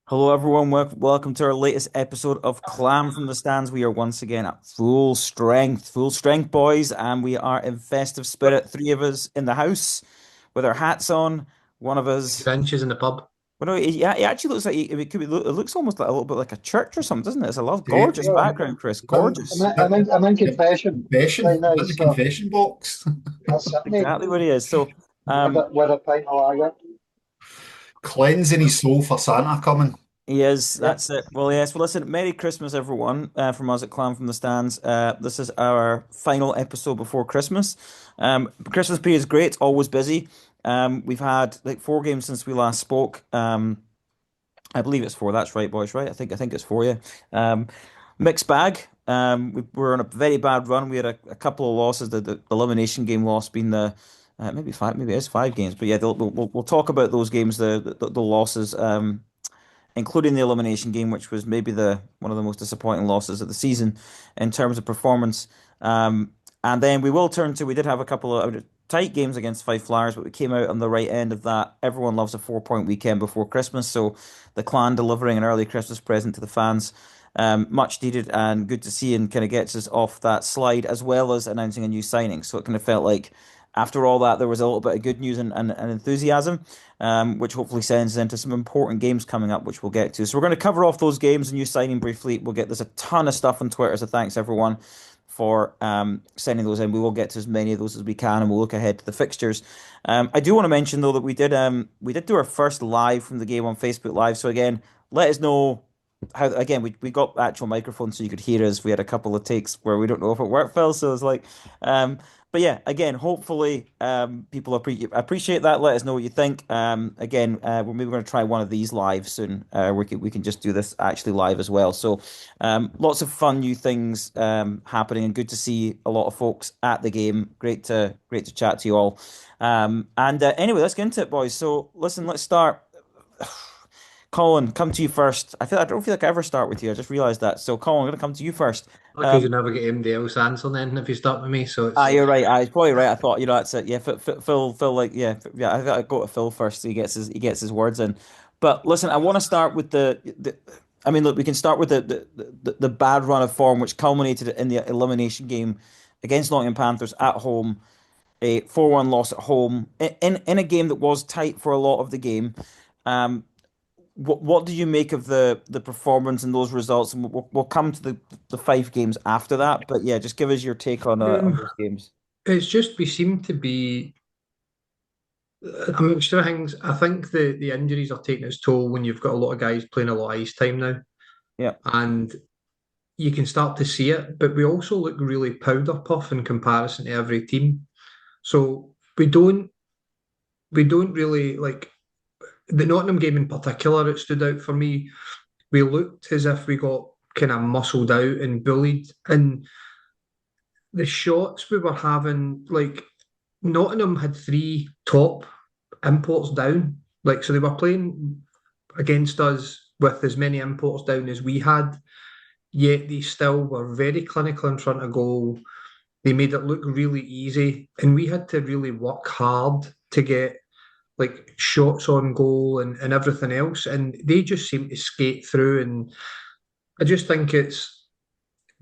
Hello, everyone. Welcome to our latest episode of Clam from the Stands. We are once again at full strength, boys, and we are in festive spirit. Three of us in the house with our hats on. One of us, Benches in the pub. well, no, it actually looks like it looks almost like a little bit like a church or something, doesn't it? It's a love, Great. gorgeous Yeah, background, Chris. I'm Gorgeous. in, I'm in, I'm in confession right Confession. now, In the so confession box. that's That's me exactly what he is. So, with um, with a pint of lager. Cleansing his soul for Santa coming. he is. Yep. That's it. Well, yes. Well, listen. Merry Christmas, everyone, from us at Clan from the Stands. This is our final episode before Christmas. Christmas period is great. It's always busy. We've had like four games since we last spoke. I believe it's four. That's right, boys. Right? I think it's four. Yeah. Um, Mixed bag. We were on a very bad run. We had a couple of losses. The elimination game loss being the maybe five. Maybe it's five games. But yeah, we'll talk about those games. The losses. Including the elimination game, which was maybe the one of the most disappointing losses of the season in terms of performance. And then we did have a couple of tight games against Fife Flyers, but we came out on the right end of that. Everyone loves a 4 point weekend before Christmas, so the clan delivering an early Christmas present to the fans. Much needed and good to see, and kind of gets us off that slide as well as announcing a new signing. So it kind of felt like after all that, there was a little bit of good news and enthusiasm, which hopefully sends us into some important games coming up, which we'll get to. So we're going to cover off those games and new signing briefly. There's a ton of stuff on Twitter, so thanks everyone for sending those in. We will get to as many of those as we can, and we'll look ahead to the fixtures. I do want to mention though that we did do our first live from the game on Facebook Live. So again, let us know how. Again, we got actual microphones so you could hear us. We had a couple of takes where we don't know if it worked, Phil. So it's like, but yeah, again, hopefully people appreciate that. Let us know what you think. Again, we're maybe going to try one of these live soon. We can just do this actually live as well. So lots of fun new things happening, and good to see a lot of folks at the game. Great to chat to you all. And anyway, let's get into it, boys. So listen, let's start. Colin, come to you first. I don't feel like I ever start with you. I just realized that. So Colin, I'm going to come to you first. Because you never get MDL's answer then if you start with me. So You're right. He's probably right. I thought, that's it. Yeah, Phil, like, yeah. I got to go to Phil first, so he gets his words in. But listen, I want to start with the. I mean, look, we can start with the bad run of form, which culminated in the elimination game against Nottingham Panthers at home, a 4-1 loss at home in a game that was tight for a lot of the game. Um, what do you make of the performance and those results? And we'll come to the five games after that. But yeah, just give us your take on um, those games. it's just we seem to be a mixture of things. I think the injuries are taking its toll when you've got a lot of guys playing a lot of ice time now. Yeah. And you can start to see it, but we also look really powder puff in comparison to every team. So we don't really like the Nottingham game in particular, it stood out for me. We looked as if we got kind of muscled out and bullied. And the shots we were having, like Nottingham had three top imports down. Like, so they were playing against us with as many imports down as we had, yet they still were very clinical in front of goal. They made it look really easy, and we had to really work hard to get like shots on goal and everything else. And they just seem to skate through. And I just think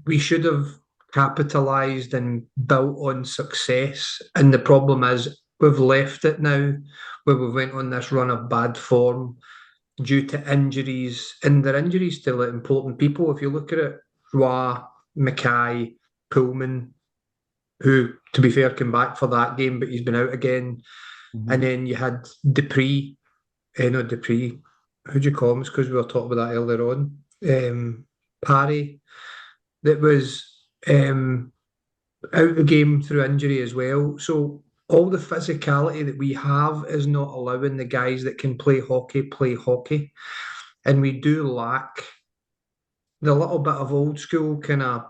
we should have capitalised and built on success. And the problem is we've left it now where we went on this run of bad form due to injuries. And their injuries to like, important people. If you look at it, Roy, Mackay, Pullman, who, to be fair, came back for that game, but he's been out again. Hmm. And then you had Dupree, not Dupree, who do you call him? Because we were talking about that earlier on. Parry, that was out of the game through injury as well. So all the physicality that we have is not allowing the guys that can play hockey. And we do lack the little bit of old school kind of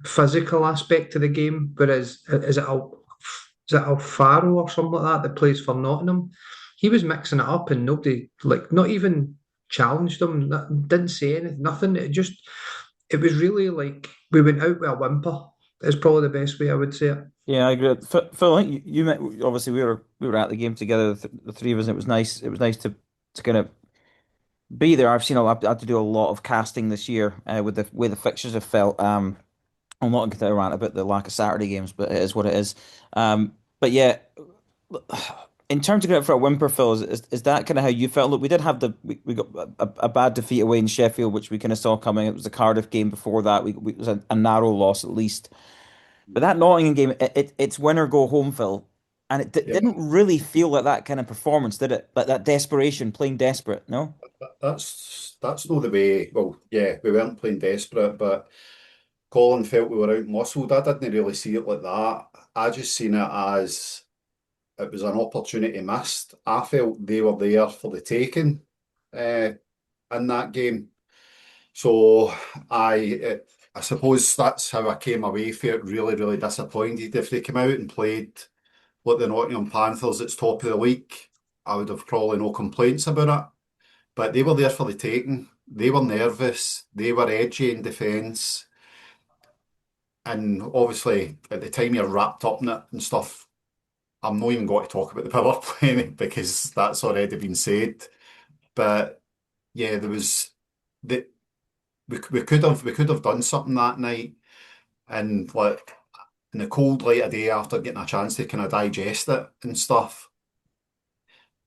physical aspect to the game. Whereas is it Alfaro or something like that plays for Nottingham? He was mixing it up and nobody like not even challenged him, didn't say anything, nothing. It was really like we went out with a whimper. Is probably the best way I would say it. Yeah, I agree. Phil, I think you met. Obviously, we were at the game together, the three of us. And it was nice. It was nice to kind of be there. I've seen I've had to do a lot of casting this year with the way the fixtures have felt. I'm not going to rant about the lack of Saturday games, but it is what it is. But yeah, in terms of going out for a whimper, is that kind of how you felt? Look, we did have we got a bad defeat away in Sheffield, which we kind of saw coming. It was the Cardiff game before that. It was a narrow loss at least. But that Nottingham game, it's win or go home, Phil, and it Yeah, didn't really feel like that kind of performance, did it? Like that desperation, playing desperate. No. that's not the way. Well, yeah, we weren't playing desperate, but Colin felt we were out muscled. I didn't really see it like that. I just seen it as it was an opportunity missed. I felt they were there for the taking uh, in that game. So I suppose that's how I came away for it. Really, really disappointed. If they came out and played like the Nottingham Panthers at top of the league, I would have probably no complaints about it. But they were there for the taking. They were nervous. They were edgy in defence. And obviously, at the time you're wrapped up in it and stuff, I'm not even going to talk about the power play because that's already been said. But yeah, there was the we could have done something that night, and like in the cold light of day after getting a chance to kind of digest it and stuff.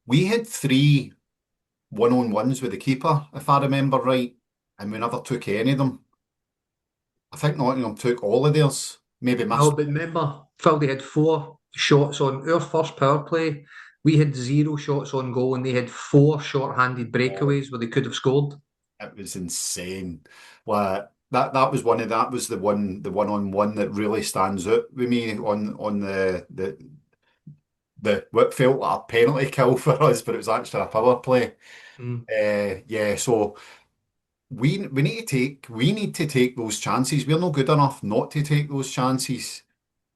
We had three one-on-ones with the keeper, if I remember right, and we never took any of them. I think Nottingham took all of theirs, maybe No, missed. but remember, Phil, they had 4 shots on our first power play. We had 0 shots on goal, and they had 4 short-handed breakaways where they could have scored. It was insane. Like that was the one-on-one that really stands out with me on the what felt like a penalty kill for us, but it was actually a power play. Mm. Yeah, so we need to take those chances. We're not good enough not to take those chances.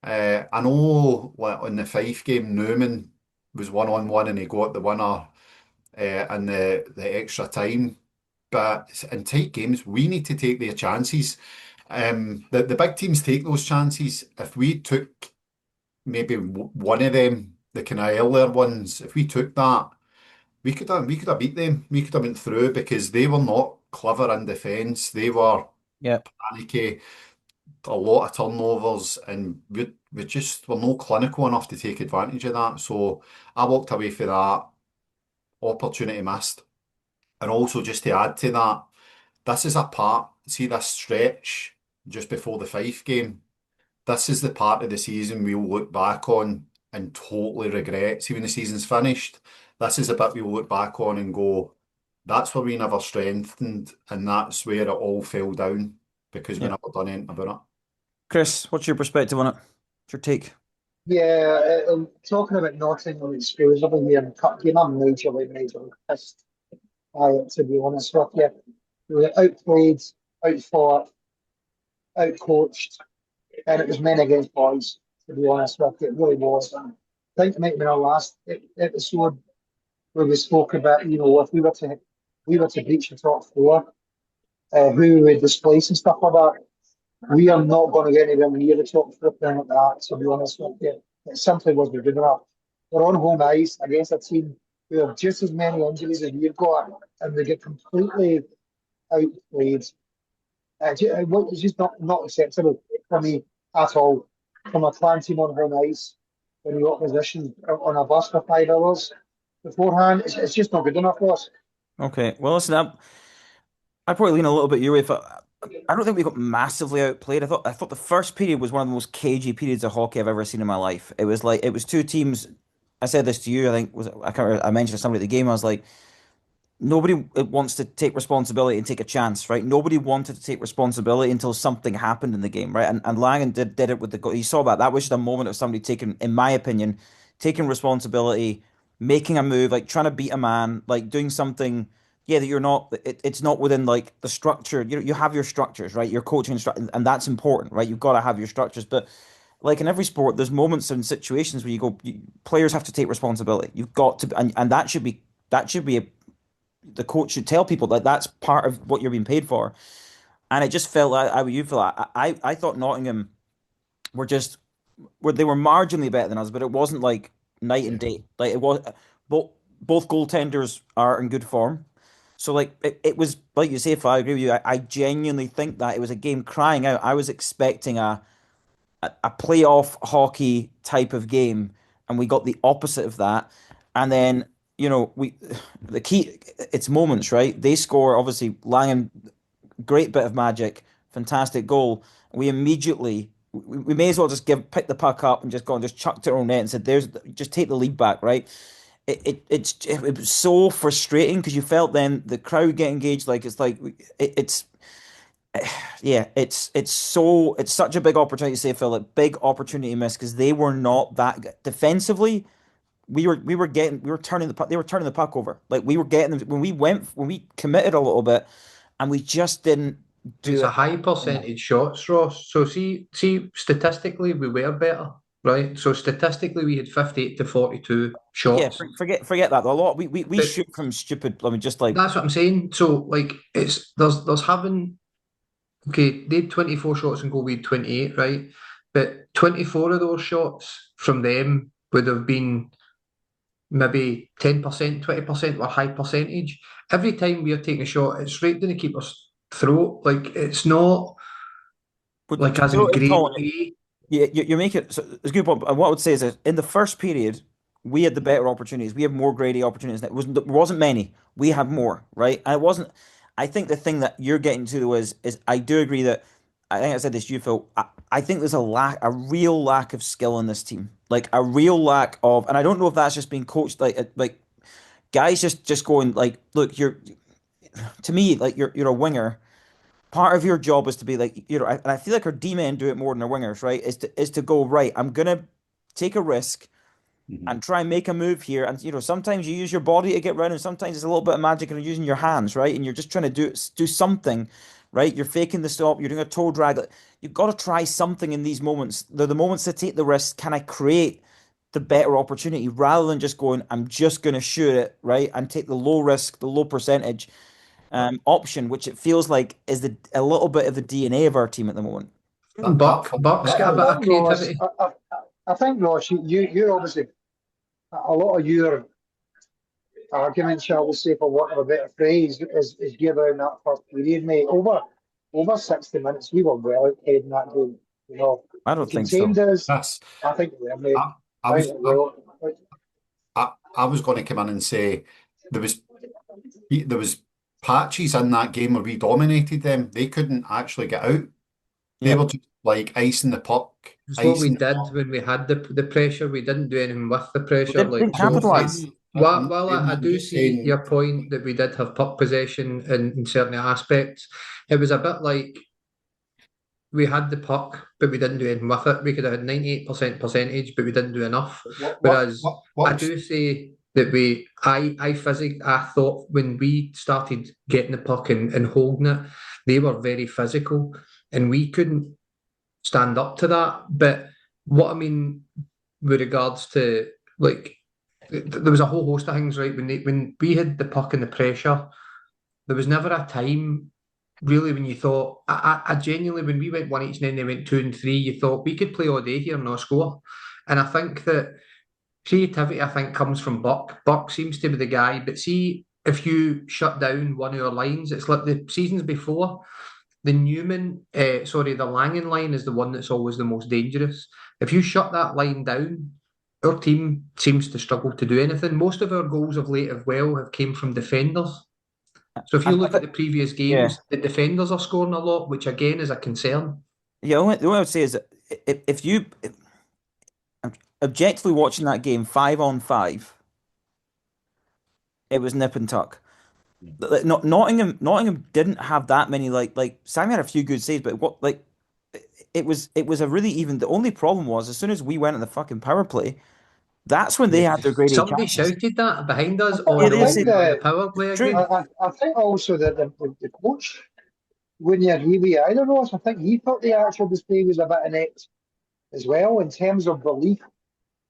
I know like on the Fife game, Newman was one-on-one and he got the winner in the extra time. But in tight games, we need to take their chances. The big teams take those chances. If we took maybe one of them, the kind of earlier ones, if we took that, we could have beat them. We could have went through because they were not clever in defence. They were Yeah. panicky, a lot of turnovers, and we just were not clinical enough to take advantage of that. So I walked away for that opportunity missed. And also just to add to that, this is a part, see this stretch just before the Fife game. This is the part of the season we'll look back on and totally regret. See, when the season's finished, this is the bit we'll look back on and go, that's where we never strengthened, and that's where it all fell down because we Yeah. never done anything about it. Chris, what's your perspective on it? What's your take? Yeah, talking about Nottingham exclusively here in the cup game, I'm majorly pissed by it, to be honest with you. We were outplayed, outfought, outcoached, and it was men against boys, to be honest with you. It really was. And I think it might have been our last episode where we spoke about, if we were to breach the top four, who would displace and stuff like that. We are not going to get anywhere near the top four playing like that, to be honest with you. It simply wasn't good enough. We're on home ice against a team who have just as many injuries as we've got, and they get completely outplayed. It's just not acceptable for me at all. From a clan team on home ice, when the opposition on a bus for 5 hours beforehand, it's just not good enough for us. Okay. Well, listen, I probably lean a little bit your way. I don't think we got massively outplayed. I thought the first period was one of the most cagey periods of hockey I've ever seen in my life. It was like it was two teams. I said this to you. I think was I can't remember, I mentioned to somebody at the game. I was like, nobody wants to take responsibility and take a chance, right? Nobody wanted to take responsibility until something happened in the game, right? And Langen did it with the goal. You saw that. That was just a moment of somebody taking, in my opinion, taking responsibility, making a move, like trying to beat a man, like doing something. Yeah, that you're not. It's not within like the structure. You have your structures, right? Your coaching and that's important, right? You've got to have your structures, but like in every sport, there's moments and situations where players have to take responsibility. You've got to, and that should be the coach should tell people that that's part of what you're being paid for. And it just felt like you feel like I thought Nottingham were just they were marginally better than us, but it wasn't like night and Yeah. day. Like it was both goaltenders are in good form. So like it was like you say, if I agree with you, I genuinely think that it was a game crying out. I was expecting a playoff hockey type of game, and we got the opposite of that. And then, we the key it's moments, right? They score, obviously, Langen, great bit of magic, fantastic goal. We immediately we may as well just pick the puck up and just go and just chucked it on net and said, "There's just take the lead back," right? It was so frustrating because you felt then the crowd get engaged, like it's like it's yeah, it's such a big opportunity to say, Philip, big opportunity miss because they were not that good. Defensively. We were turning the puck. They were turning the puck over. Like we were getting them when we committed a little bit, and we just didn't do It's a it high enough. percentage shots, Ross. So see, statistically, we were better, right? So statistically, we had 58 to 42 Yeah, shots. forget that. A lot we But shoot from stupid. I mean, just like that's what I'm saying. So like, it's there's having okay, they had 24 shots and goal, we had 28, right? But 24 of those shots from them would have been maybe 10%, 20% were high percentage. Every time we are taking a shot, it's right down the keeper's throat. Like it's not but like do as you know in what, great, Colin? great. You make it. So it's a good point. And what I would say is that in the first period, we had the better opportunities. We had more Grady opportunities. There wasn't many. We had more, right? And it wasn't. I think the thing that you're getting to is I do agree that I think I said this to you, Phil. I think there's a real lack of skill in this team, like a real lack of. And I don't know if that's just being coached, like guys just going like, look, you're to me like you're a winger. Part of your job is to be like, and I feel like our D men do it more than our wingers, right? Is to go, right, I'm gonna take a risk Mhm. and try and make a move here. And sometimes you use your body to get around, and sometimes it's a little bit of magic and using your hands, right? And you're just trying to do something, right? You're faking the stop, you're doing a toe drag. Like, you've got to try something in these moments. They're the moments to take the risk. Can I create the better opportunity rather than just going, I'm just gonna shoot it, right? And take the low risk, the low percentage option, which it feels like is a little bit of the DNA of our team at the moment. Buck's I, got I a bit think of Ross, creativity. I think Ross, you're obviously a lot of your argument, shall we say, for want of a better phrase, is geared around that first period, mate. Over 60 minutes, we were well outplayed in that game. You know, I you don't think so. contained us. That's I think we were, mate. I, I I was think we were. Like, I was going to come in and say there was there was patches in that game where we dominated them. They couldn't actually get out. They Yeah, were just like icing the puck, It's what we icing the did puck. when we had the pressure. We didn't do anything with the we pressure. didn't, Like didn't so, capitalize. I'm not while saying I that. I'm do just see saying your point that we did have puck possession in certain aspects, it was a bit like we had the puck, but we didn't do anything with it. We could have had 98% percentage, but we didn't do enough. Whereas what I was do say that I thought when we started getting the puck and holding it, they were very physical, and we couldn't stand up to that. But what I mean with regards to like, there was a whole host of things, right? When we had the puck and the pressure, there was never a time really when you thought I genuinely when we went one each and then they went two and three, you thought we could play all day here and not score. And I think that creativity, I think, comes from Buck. Buck seems to be the guy, but see if you shut down one of your lines, it's like the seasons before. The Langen line is the one that's always the most dangerous. If you shut that line down, our team seems to struggle to do anything. Most of our goals of late have came from defenders. So if you look at the previous Yeah, games, the defenders are scoring a lot, which again is a concern. yeah. The only I would say is that if you objectively watching that game 5-on-5, it was nip and tuck. Like, Nottingham didn't have that many like Sammy had a few good saves, but what like it was a really even. The only problem was as soon as we went in the fucking power play, that's when they Yeah. had their grade A Somebody chances. shouted that behind us I Yeah, on they think said on the the power play true. again. I think also that the coach, when you agree with either Ross, I think he thought the actual display was a bit inept as well in terms of belief,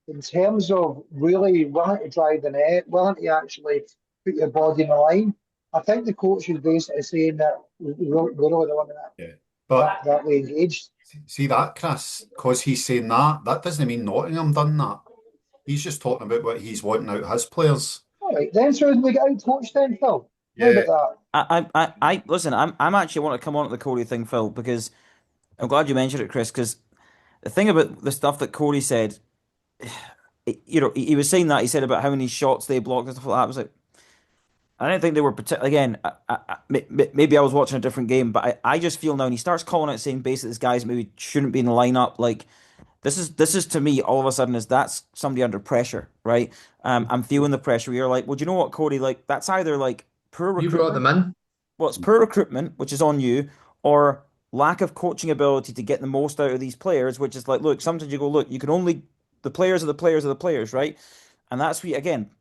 in terms of really willing to drive the net, willing to actually put your body in the line. I think the coach was basically saying that we really don't want yeah. But that way engaged. see that, Chris, because he's saying that doesn't mean Nottingham done that. He's just talking about what he's wanting out of his players. All right, then so we get out coached then, Phil. How Yeah, about that? Listen, I'm actually want to come on to the Cody thing, Phil, because I'm glad you mentioned it, Chris, because the thing about the stuff that Cody said, he was saying that he said about how many shots they blocked and stuff like that. I was like, I don't think they were particular. Again, maybe I was watching a different game, but I just feel now, and he starts calling it, saying basically this guys maybe shouldn't be in the lineup. Like this is to me all of a sudden is that's somebody under pressure, right? I'm feeling the pressure. You're like, well, do you know what, Cody? Like that's either like poor You brought them recruitment. in. Well, it's poor recruitment, which is on you, or lack of coaching ability to get the most out of these players, which is like, look, sometimes you go, look, you can only the players are the players are the players, right? And that's we again,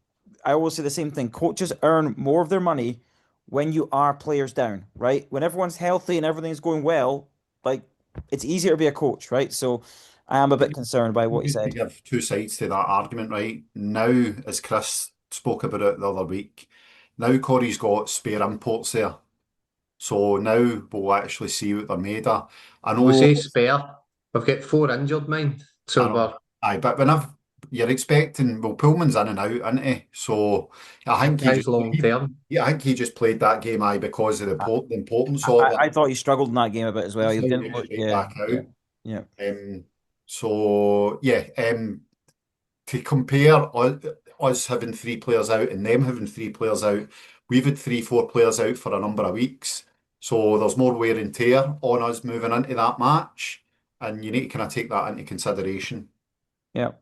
I always say the same thing. Coaches earn more of their money when you are players down, right? When everyone's healthy and everything's going well, like it's easier to be a coach, right? So I am a bit concerned by what he just to said. give two sides to that argument, right? Now, as Chris spoke about it the other week, now Corey's got spare imports there. So now we'll actually see what they're made of. I We know, say spare. We've got 4 injured, mind. I So know, we're aye, but you're expecting, well, Pullman's in and out, isn't he? So I think he guys just, long term. I think he just played that game, aye, because of I, the importance of it. I thought he struggled in that game a bit as well. He's He now didn't getting look, straight yeah, back out. yeah, yeah, Um, so yeah, to compare us having three players out and them having three players out, we've had three, four players out for a number of weeks. So there's more wear and tear on us moving into that match. And you need to kind of take that into consideration. yeah.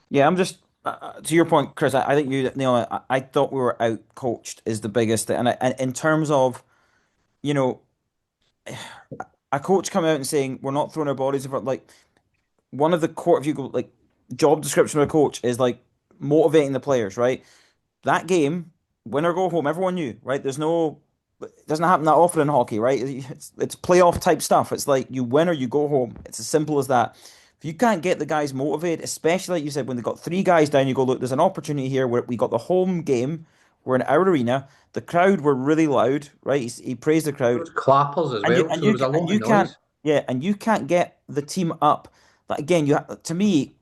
Yeah, I'm just to your point, Chris. I think you nailed it. I thought we were out coached is the biggest thing, and in terms of you know a coach coming out and saying we're not throwing our bodies in front, like one of the core, if you go like job description of a coach is like motivating the players, right? That game, win or go home, everyone knew, right? It doesn't happen that often in hockey, right? It's playoff type stuff. It's like you win or you go home. It's as simple as that. If you can't get the guys motivated, especially like you said, when they got three guys down, you go, look, there's an opportunity here where we got the home game. We're in our arena. The crowd were really loud, right? He praised the There crowd, was clappers as well, so there was a and lot of you can't, noise. yeah, and you can't get the team up. But again, to me,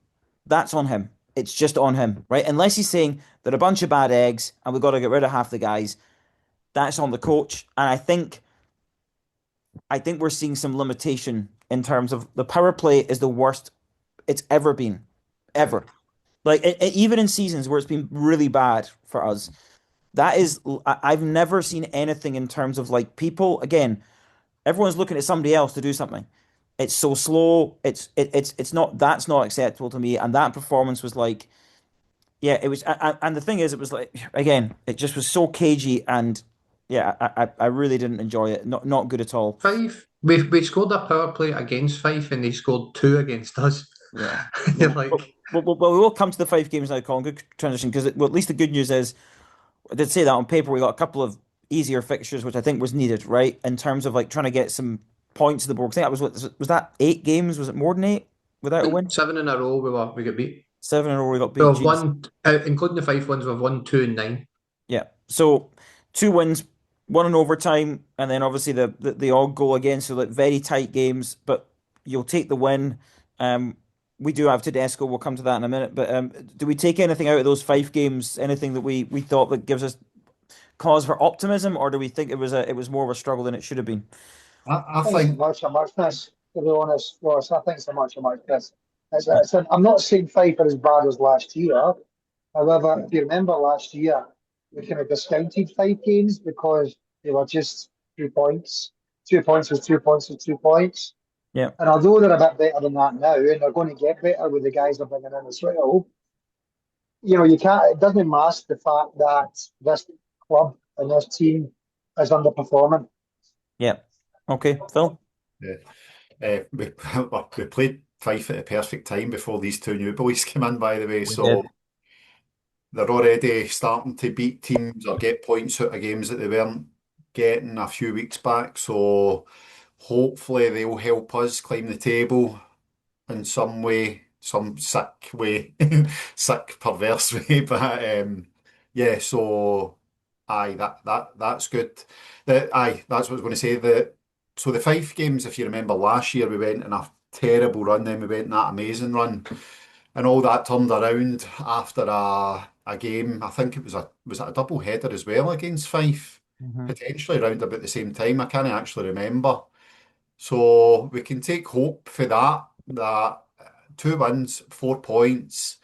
that's on him. It's just on him, right? Unless he's saying they're a bunch of bad eggs and we've got to get rid of half the guys. That's on the coach, and I think we're seeing some limitation in terms of the power play is the worst it's ever been, Right. ever. Like even in seasons where it's been really bad for us, that is I've never seen anything in terms of like people again. Everyone's looking at somebody else to do something. It's so slow. It's not that's not acceptable to me. And that performance was like, yeah, it was. And the thing is, it was like again, it just was so cagey, and yeah, I really didn't enjoy it. Not good at all. Five. We scored a power play against Fife and they scored two against us. Yeah. You're Well, like, we will come to the five games now, Colin. Good transition because well, at least the good news is I did say that on paper we got a couple of easier fixtures, which I think was needed, right? In terms of like trying to get some points to the board. I think that was that 8 games? Was it more than 8 without a win? 7 in a row we got beat. 7 in a row we got beat. We've Jeez. won, including the Fife ones, we've won 2 and 9. Yeah. So 2 wins, one in overtime, and then obviously the odd goal again. So like very tight games, but you'll take the win. Um, we do have Tedesco. We'll come to that in a minute. But do we take anything out of those 5 games? Anything that we thought that gives us cause for optimism, or do we think it was more of a struggle than it should have been? I I think it's a think, much of muchness, to be honest, Ross. I think it's a much of muchness. I'm not saying Fife are as bad as last year. However, if you remember last year, we kind of discounted 5 games because they were just 2 points. 2 points was 2 points was 2 points. Yeah. And although they're a bit better than that now, and they're going to get better with the guys they're bringing in as well, you can't, it doesn't mask the fact that this club and this team is underperforming. Yeah. Okay, Phil. yeah, we played Fife at the perfect time before these two new boys came in, by the way. We So did. they're already starting to beat teams or get points out of games that they weren't getting a few weeks back. So hopefully they'll help us climb the table in some way, some sick way, sick, perverse way. But yeah, so aye, that's good. That's what I was going to say. So the Fife games, if you remember last year, we went in a terrible run, then we went in that amazing run. And all that turned around after a game. I think it was a double header as well against Fife. potentially around about the same time. I can't actually remember. So we can take hope for that, that 2 wins, 4 points.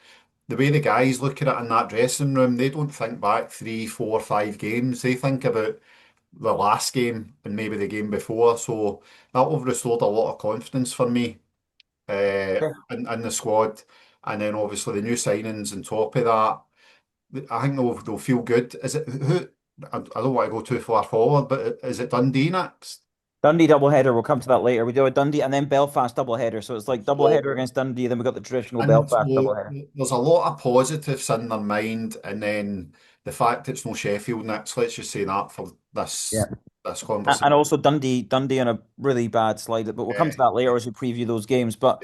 The way the guys look at it in that dressing room, they don't think back 3, 4, 5 games. They think about the last game and maybe the game before. So that will have restored a lot of confidence for me in the squad. And then obviously the new signings on top of that. I think they'll feel good. Is it who? I don't want to go too far forward, but is it Dundee next? Dundee doubleheader. We'll come to that later. We do a Dundee and then Belfast doubleheader. So it's like doubleheader So, against Dundee. Then we got the traditional and so Belfast doubleheader. there's a lot of positives in their mind, and then the fact it's no Sheffield next. Let's just say that for Yeah. this And conversation. also Dundee on a really bad slide, but we'll come Yeah, to that later yeah, as we preview those games. But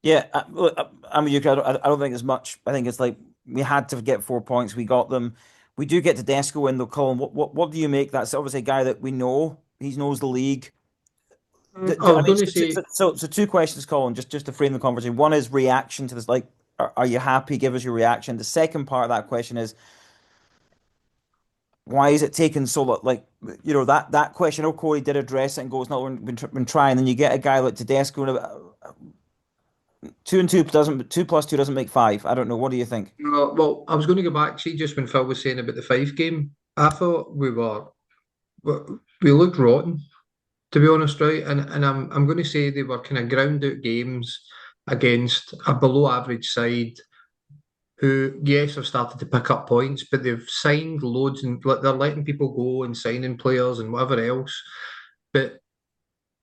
yeah. yeah, look, I'm with you. I don't think there's much. I think it's like we had to get 4 points. We got them. We do get Tedesco in though, Colin. What do you make? That's obviously a guy that we know. He knows the league. I I was mean, going to say, so two questions, Colin, just to frame the conversation. One is reaction to this, like, are you happy? Give us your reaction. The second part of that question is why is it taken so long? Like, that question. Oh, Corey did address it and goes, no, we've been trying. Then you get a guy like Tedesco, and 2 plus 2 doesn't make five. I don't know. What do you think? well, I was going to go back. See, just when Phil was saying about the Fife game, I thought we looked rotten, to be honest, right? And I'm going to say they were kind of ground out games against a below average side who, yes, have started to pick up points, but they've signed loads and they're letting people go and signing players and whatever else. But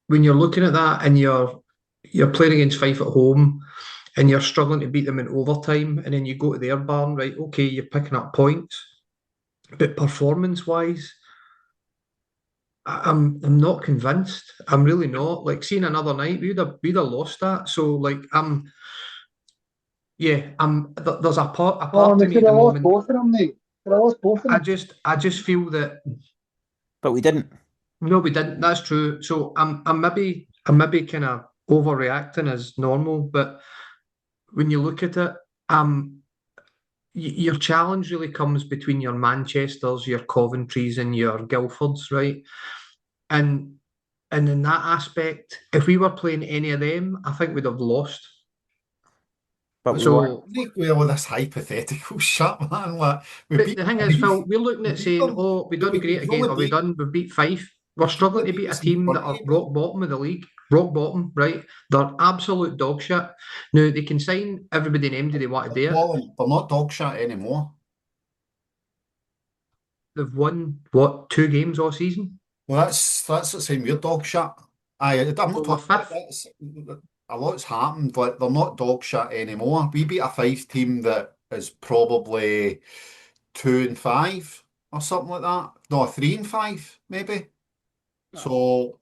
when you're looking at that and you're playing against Fife at home and you're struggling to beat them in overtime, and then you go to their barn, right? Okay, you're picking up points, but performance-wise, I'm not convinced. I'm really not. Like seeing another night, we'd have lost that. So like yeah, there's a Oh, part and to we me could at the have lost moment. both of them, mate. Could have lost both of them. I just feel that But we didn't. no, we didn't. That's true. So I'm maybe kind of overreacting as normal, but when you look at it, um, your challenge really comes between your Manchesters, your Coventrys, and your Guildfords, right? And and in that aspect, if we were playing any of them, I think we'd have lost. But we weren't. So, Make way all this hypothetical shit, man. Like, we but beat the thing is, Phil, Fife, we're looking we at beat saying, them. "Oh, we done great We've again, only or beat, we beat Fife." We're we've struggling only to beat beat a us in team that front are of rock them. bottom of the league, rock bottom, right? They're absolute dog shit. Now they can sign everybody named they want to But do it. Colin, they're not dog shit anymore. They've won what 2 games all season, Well, that's the same. We're dog shit. I'm not so we're talking about fifth. this. A lot's happened. Like they're not dog shit anymore. We beat a Fife team that is probably 2-5 or something like that. No, 3-5 maybe. So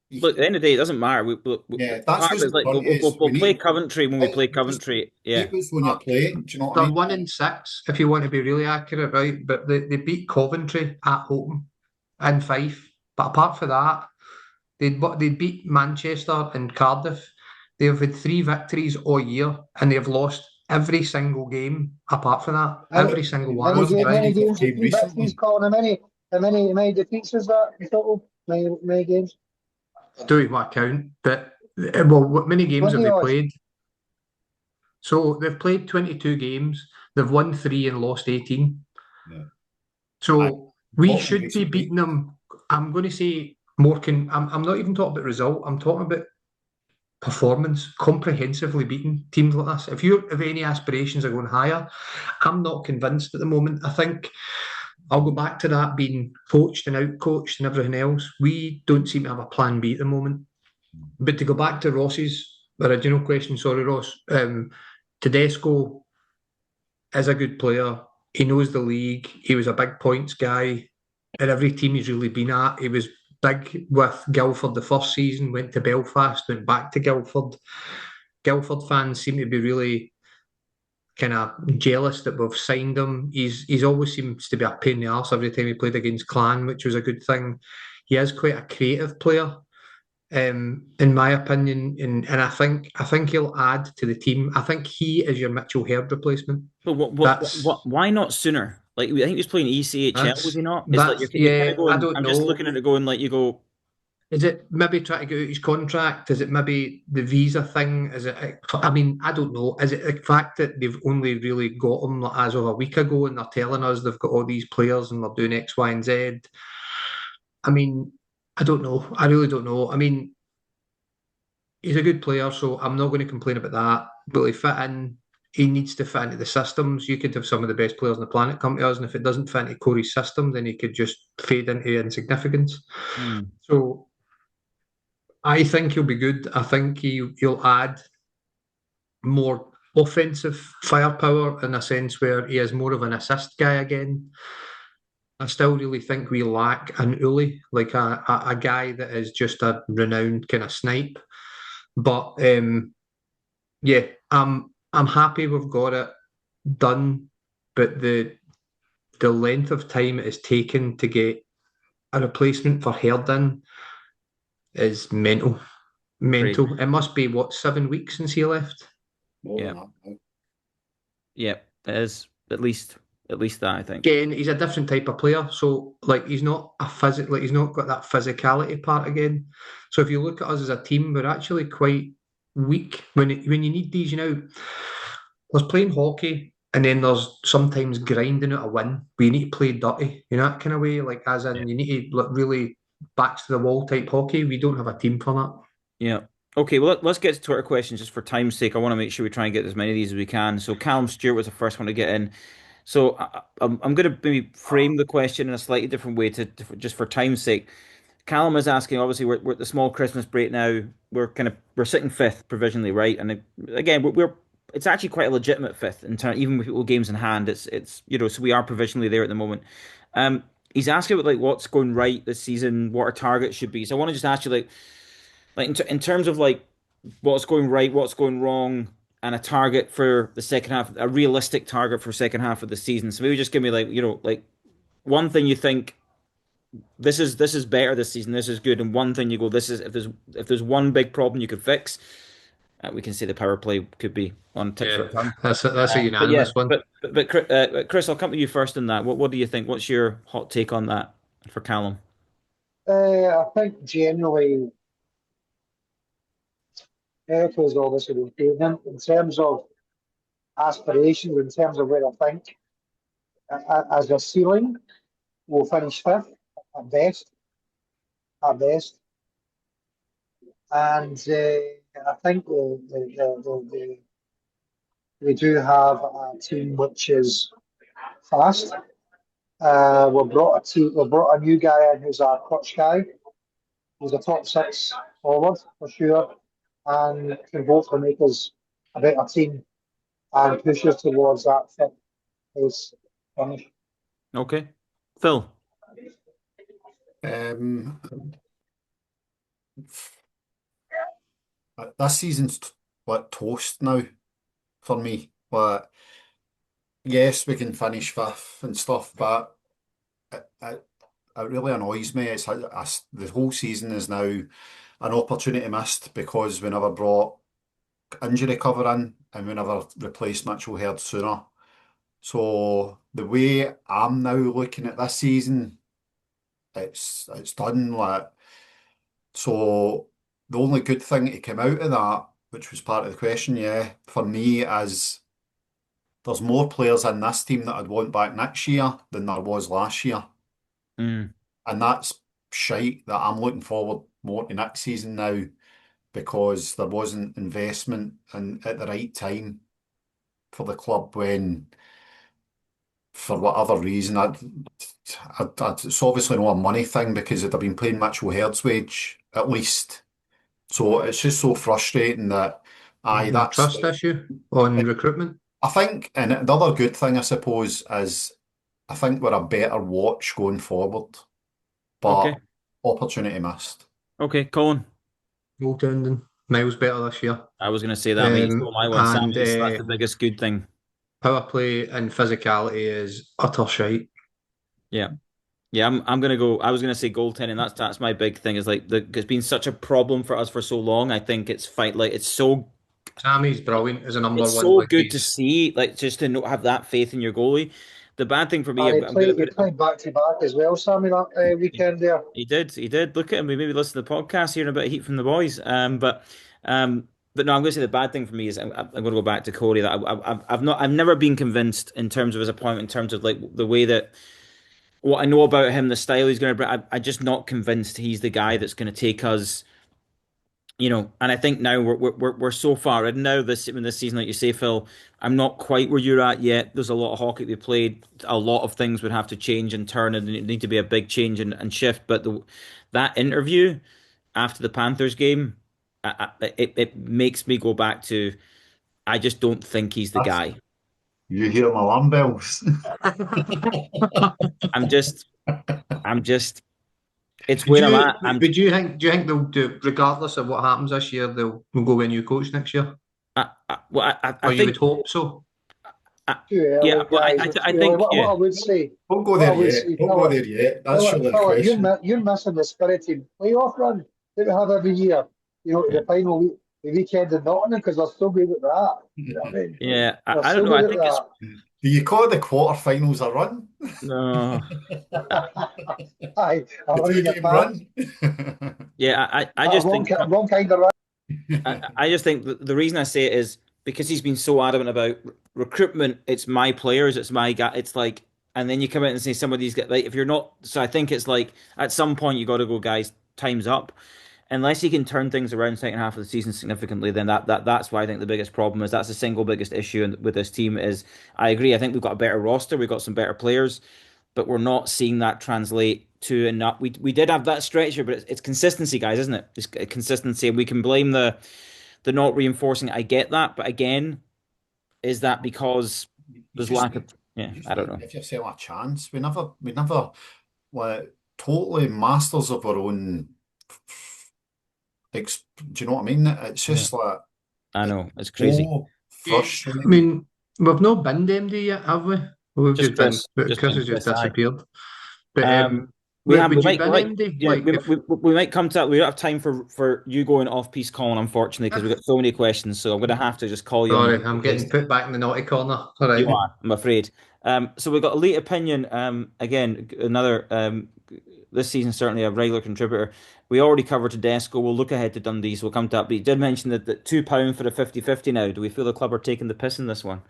Look, at you, the end of the day, it doesn't matter. yeah, that's Part of what's it's the like point is we'll we play need Coventry when we play just Coventry. Yeah. keep us when you're playing. Do you know what I They're mean? 1-6 if you want to be really accurate, right? But they beat Coventry at home in Fife. But apart from that, they beat Manchester and Cardiff. They've had 3 victories all year, and they've lost every single game apart from that. Many, Every single What one, was the many right? games with game three victories, recently? Colin. How many defeats is that in total? Many games? Do it what count. But well, what many games have 20 they odd. played? So they've played 22 games. They've won 3 and lost 18. Yeah. I So we what should be recently? beating them. I'm going to say more. I'm not even talking about result. I'm talking about performance. Comprehensively beating teams like this. If you have any aspirations of going higher, I'm not convinced at the moment. I think I'll go back to that being coached and out coached and everything else. We don't seem to have a plan B at the moment. But to go back to Ross's original question, sorry, Ross, Tedesco is a good player. He knows the league. He was a big points guy at every team he's really been at. He was big with Guildford the first season, went to Belfast, went back to Guildford. Guildford fans seem to be really kind of jealous that we've signed him. He's always seems to be a pain in the arse every time he played against Clan, which was a good thing. He is quite a creative player, in my opinion, and I think he'll add to the team. I think he is your Mitchell Herd replacement. But That's why not sooner? Like I think he was playing ECHL, was That's he not? It's like that's you're kind of yeah. I going. don't I'm just know. looking at it, going like you go. Is it maybe trying to get out his contract? Is it maybe the visa thing? Is it? I mean, I don't know. Is it the fact that they've only really got him like, as of a week ago, and they're telling us they've got all these players and they're doing X, Y, and Z? I mean, I don't know. I really don't know. I mean, he's a good player, so I'm not going to complain about that. Will he fit in? He needs to fit into the systems. You could have some of the best players on the planet come to us, and if it doesn't fit into Corey's system, then he could just fade into insignificance. Hmm, So I think he'll be good. I think he'll add more offensive firepower in a sense where he is more of an assist guy again. I still really think we lack an Uli, like a guy that is just a renowned kind of snipe. But yeah, I'm happy we've got it done, but the length of time it has taken to get a replacement for Herden is mental. crazy. Mental. It must be what, 7 weeks since he left? more Yeah, than that now. yeah. It is at least that I think. Again, he's a different type of player. So like he's not a physic like he's not got that physicality part again. So if you look at us as a team, we're actually quite weak when you need these, there's playing hockey and then there's sometimes grinding out a win. But you need to play dirty, that kind of way. Like as Yeah. in you need to like, really backs to the wall type hockey. We don't have a team for that. Yeah. Okay, well, let's get to Twitter questions just for time's sake. I want to make sure we try and get as many of these as we can. So, Callum Stewart was the first one to get in. So, I'm going to maybe frame the question in a slightly different way just for time's sake. Callum is asking, obviously, we're at the small Christmas break now. We're sitting fifth provisionally, right? And again, it's actually quite a legitimate fifth in terms, even with all games in hand. So we are provisionally there at the moment. He's asking about like what's going right this season, what our targets should be. So I want to just ask you like in terms of like what's going right, what's going wrong, and a target for the second half, a realistic target for second half of the season. So maybe just give me like one thing you think this is better this season, this is good, and one thing you go this is if there's one big problem you could fix, we can say the power play could be on tips for Yeah, a tongue. that's a But yeah, unanimous one. but Chris, I'll come to you first on that. What do you think? What's your hot take on that for Callum? I think generally, Eric is obviously an improvement in terms of aspirations, in terms of where I think as a ceiling, we'll finish fifth at best, at best. And I think we do have a team which is fast. We brought a new guy in who's a clutch guy. He's a top six forward for sure, and can hopefully make us a better team and push us towards that fifth place finish. Okay, Phil. Um, this season's like toast now for me. But yes, we can finish fifth and stuff, but it really annoys me. The whole season is now an opportunity missed because we never brought injury cover in and we never replaced Mitchell Herd sooner. So the way I'm now looking at this season, it's done. Like so, the only good thing to come out of that, which was part of the question, yeah, for me is there's more players in this team that I'd want back next year than there was last year. Mm, And that's shite that I'm looking forward more to next season now because there wasn't investment at the right time for the club when, for whatever reason, it's obviously not a money thing because they'd have been paying Mitchell Herd's wage at least. So it's just so frustrating that, aye, A trust issue on recruitment. I think, and the other good thing, I suppose, is I think we're a better watch going forward, but okay, opportunity missed. okay, Colin. Goaltending, miles better this year. I was going to say that, mate. You stole my one. And Sammy's that's the biggest good thing. power play and physicality is utter shite. Yeah. Yeah, I'm gonna go. I was gonna say goaltending. That's my big thing. Is like it's been such a problem for us for so long. I think it's fine. Like Sammy's brilliant as a number it's one. so Like good to he's see. Like just to not have that faith in your goalie. the bad thing for me, And I'm going to he put it. played back to back as well, Sammy, that weekend there. He did. He did. Look at him. We maybe listen to the podcast, hearing a bit of heat from the boys. But no, I'm going to say the bad thing for me is I'm going to go back to Cody. That I've never been convinced in terms of his appointment, in terms of like the way that what I know about him, the style he's going to bring. I'm just not convinced he's the guy that's going to take us. And I think now we're so far in now this season, like you say, Phil. I'm not quite where you're at yet. There's a lot of hockey to be played. A lot of things would have to change and turn, and it need to be a big change and shift. But that interview after the Panthers game, it makes me go back to I just don't think he's the That's, guy. you hear my alarm bells. I'm just I'm just it's Would where I'm you at. I'm would you think do you think they'll do, regardless of what happens this year, they'll go with a new coach next year? well, I Or you think would hope so? Too yeah. early, Well, guys. It's I too early. think What yeah. I would say, Don't go what I there would yet. say, Don't go there yet. That's surely a Philip, question. you're missing the spirited playoff run that we have every year. Yeah. The final week, the weekend in Nottingham, because they're so good at that. You know what I mean? Yeah, They're I don't so know. I good at think it's Do you call the quarterfinals a run? no. that. Aye, I The love two you, game Pat. run? Yeah, I just think Wrong kind of run. I just think the reason I say it is because he's been so adamant about recruitment. It's my players, it's my guy. It's like, and then you come out and say somebody's got like if you're not. So I think it's like at some point you got to go, guys. Time's up. Unless he can turn things around second half of the season significantly, then that's why I think the biggest problem is that's the single biggest issue with this team is I agree. I think we've got a better roster, we've got some better players, but we're not seeing that translate to enough. We did have that stretch here, but it's consistency, guys, isn't it? It's consistency, and we can blame the not reinforcing. I get that, but again, is that because You there's just lack of? need, Yeah, you just I don't need to know. give yourself a chance. We never like totally masters of our own. Do you know what I mean? It's Yeah, just like I it's know it's crazy. so I frustrating. mean, we've not been to MD yet, have we? Well, we've Just just been, Chris, but just Chris been has just Chris. I. disappeared. But We have. would you been MD? Yeah. Like if We might come to that. We don't have time for you going off piece calling, unfortunately, because we've got so many questions. So I'm going to have to just call you on sorry, the I'm getting basis. put back in the naughty corner. All You right. are, I'm afraid. So we've got elite opinion. Again, another this season certainly a regular contributor. We already covered Tedesco. We'll look ahead to Dundee, so we'll come to that. But you did mention that £2 for a 50-50 now. Do we feel the club are taking the piss in this one?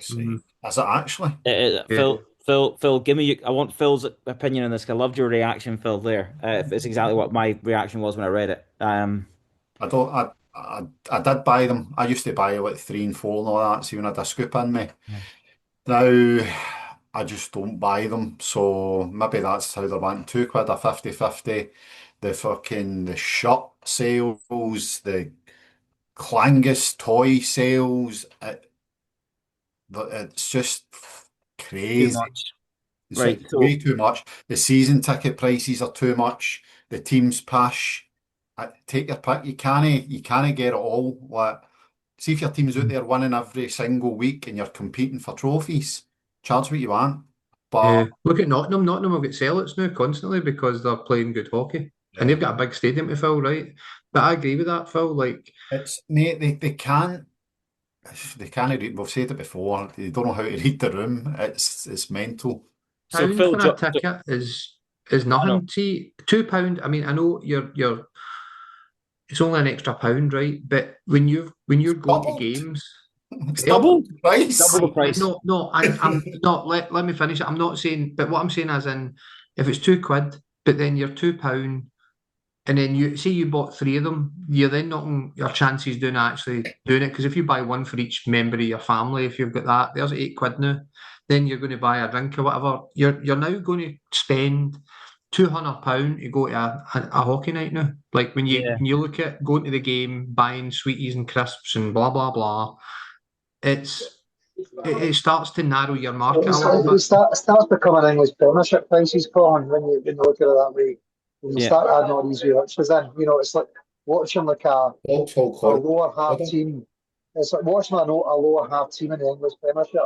Mm, See, is it actually? yeah. Phil, give me. I want Phil's opinion on this. I loved your reaction, Phil. There, it's exactly what my reaction was when I read it. I don't. I did buy them. I used to buy like 3 and 4 and all that. See when I had a scoop in me. Now I just don't buy them. So maybe that's how they're wanting £2 a 50-50. The shirt sales, the Clangus toy sales. It's just Too crazy. much, It's right? like way So too much. The season ticket prices are too much. The team's push. Take your pick. You can't get it all. Like, see if your team's out there winning every single week and you're competing for trophies. Charge what you want. But Yeah. Look at Nottingham. Nottingham will get sell-outs now constantly because they're playing good hockey. And yeah, they've got a big stadium to fill, right? But I agree with that, Phil. Like, it's mate. They can't. They can't read. We've said it before. They don't know how to read the room. It's mental. so pound Phil, for a ticket is I know. nothing. See, £2. I mean, I know you're. It's only an extra pound, right? But when you're going to Doubled. games, It's eh? doubled the Double price. the price. No, no, I'm not. Let me finish it. I'm not saying, but what I'm saying is, in if it's £2, but then you're £2, and then you see you bought three of them, you're then knocking your chances doing actually doing it. Because if you buy one for each member of your family, if you've got that, there's £8 now. Then you're going to buy a drink or whatever. You're now going to spend £200 to go to a hockey night now. Like when you Yeah. when you look at going to the game, buying sweeties and crisps and blah blah blah, it starts to narrow your market a little bit. It starts becoming English Premiership prices, Colin, when you look at it that way. When you Yeah. start adding all these wee extras in, it's like watching like Vauxhall a Club. lower half team. It's like watching a lower half team in the English Premiership.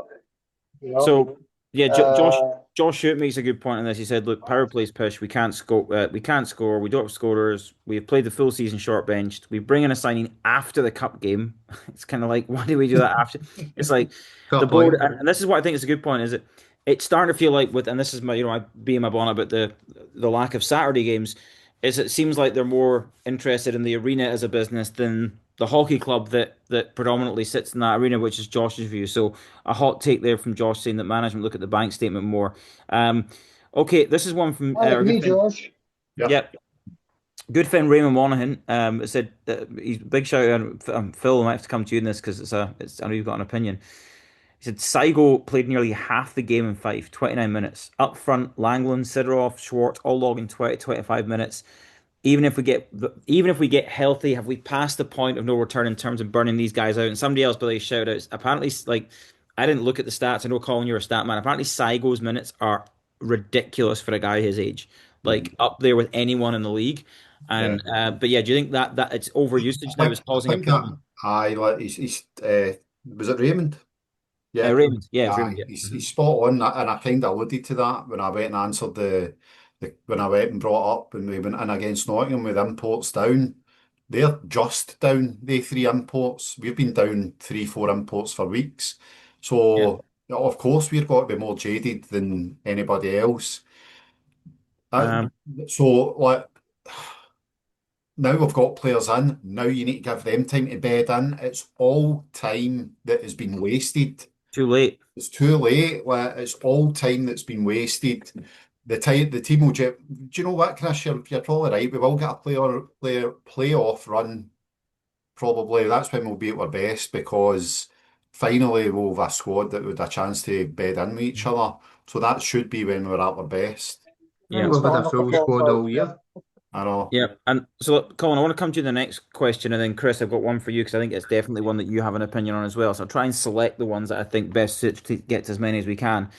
You know, So yeah, uh, Josh Hoot makes a good point on this. He said, "Look, power plays push. We can't score. We can't score. We don't have scorers. We've played the full season short benched. We bring in a signing after the cup game. It's kind of like, why do we do that after? It's like Fair the board, point. and this is what I think is a good point. Is it it's starting to feel like and this is my, I being my bonnet about the lack of Saturday games, is it seems like they're more interested in the arena as a business than the hockey club that predominantly sits in that arena, which is Josh's view. So a hot take there from Josh saying that management look at the bank statement more. Okay, this is one from I our good agree, friend. Josh. Yeah. Yep, good friend Raymond Monaghan said he's big shout out. Phil, I might have to come to you in this because it's I know you've got an opinion. He said Saigo played nearly half the game in Fife, 29 minutes. Up front, Langland, Sidorov, Schwartz all logging 20, 25 minutes. Even if we get healthy, have we passed the point of no return in terms of burning these guys out? And somebody else, Billy, shout outs. Apparently, like I didn't look at the stats. I know, Colin, you're a stat man. Apparently, Saigo's minutes are ridiculous for a guy his age, like Mhm. up there with anyone in the league. Yeah. And but yeah, do you think that it's I overusage now is I causing a think that problem? I like he's was it Raymond? Yeah. Raymond, yeah, it's Raymond, Aye, yeah. he's spot on, and I kind of alluded to that when I went and answered the when I went and brought up when we went in against Nottingham with imports down. They're just down, they three imports. We've been down three, four imports for weeks. Yeah. So of course we've got to be more jaded than anybody else. Uh, Um, so like now we've got players in, now you need to give them time to bed in. It's all time that has been wasted. too late. It's too late. Like, it's all time that's been wasted. The team will do you know what, Chris? You're probably right. We will get a playoff run. Probably that's when we'll be at our best because finally we'll have a squad that would have a chance to bed in with each other. So that should be when we're at our best. I think Yeah. we've had a Starting up the full top squad five, all yeah. year. I know. Yeah, and so look, Colin, I want to come to you the next question, and then Chris, I've got one for you because I think it's definitely one that you have an opinion on as well. So I'll try and select the ones that I think best suits to get to as many as we can.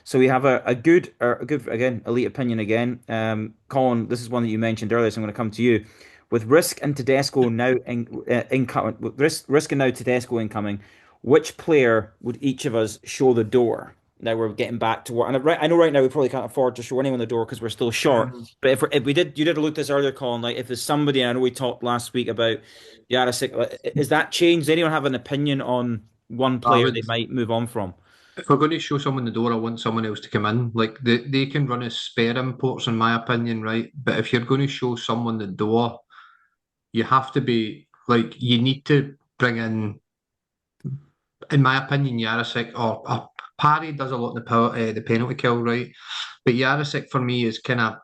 So we have a good again elite opinion again. Colin, this is one that you mentioned earlier, so I'm going to come to you. With Risk and Tedesco now incoming, with Risk and now Tedesco incoming, which player would each of us show the door? Now we're getting back to work, and I know right now we probably can't afford to show anyone the door because we're still short. But if we did, you did allude to this earlier, Colin. Like if there's somebody, I know we talked last week about Yarasik. Is that changed? Does anyone have an opinion on one I player they would, might move on from? if we're going to show someone the door, I want someone else to come in. Like they can run as spare imports, in my opinion, right? But if you're going to show someone the door, you have to be like you need to bring in my opinion, Yarasek or Parry does a lot in the penalty kill, right? But Yarasek for me is kind of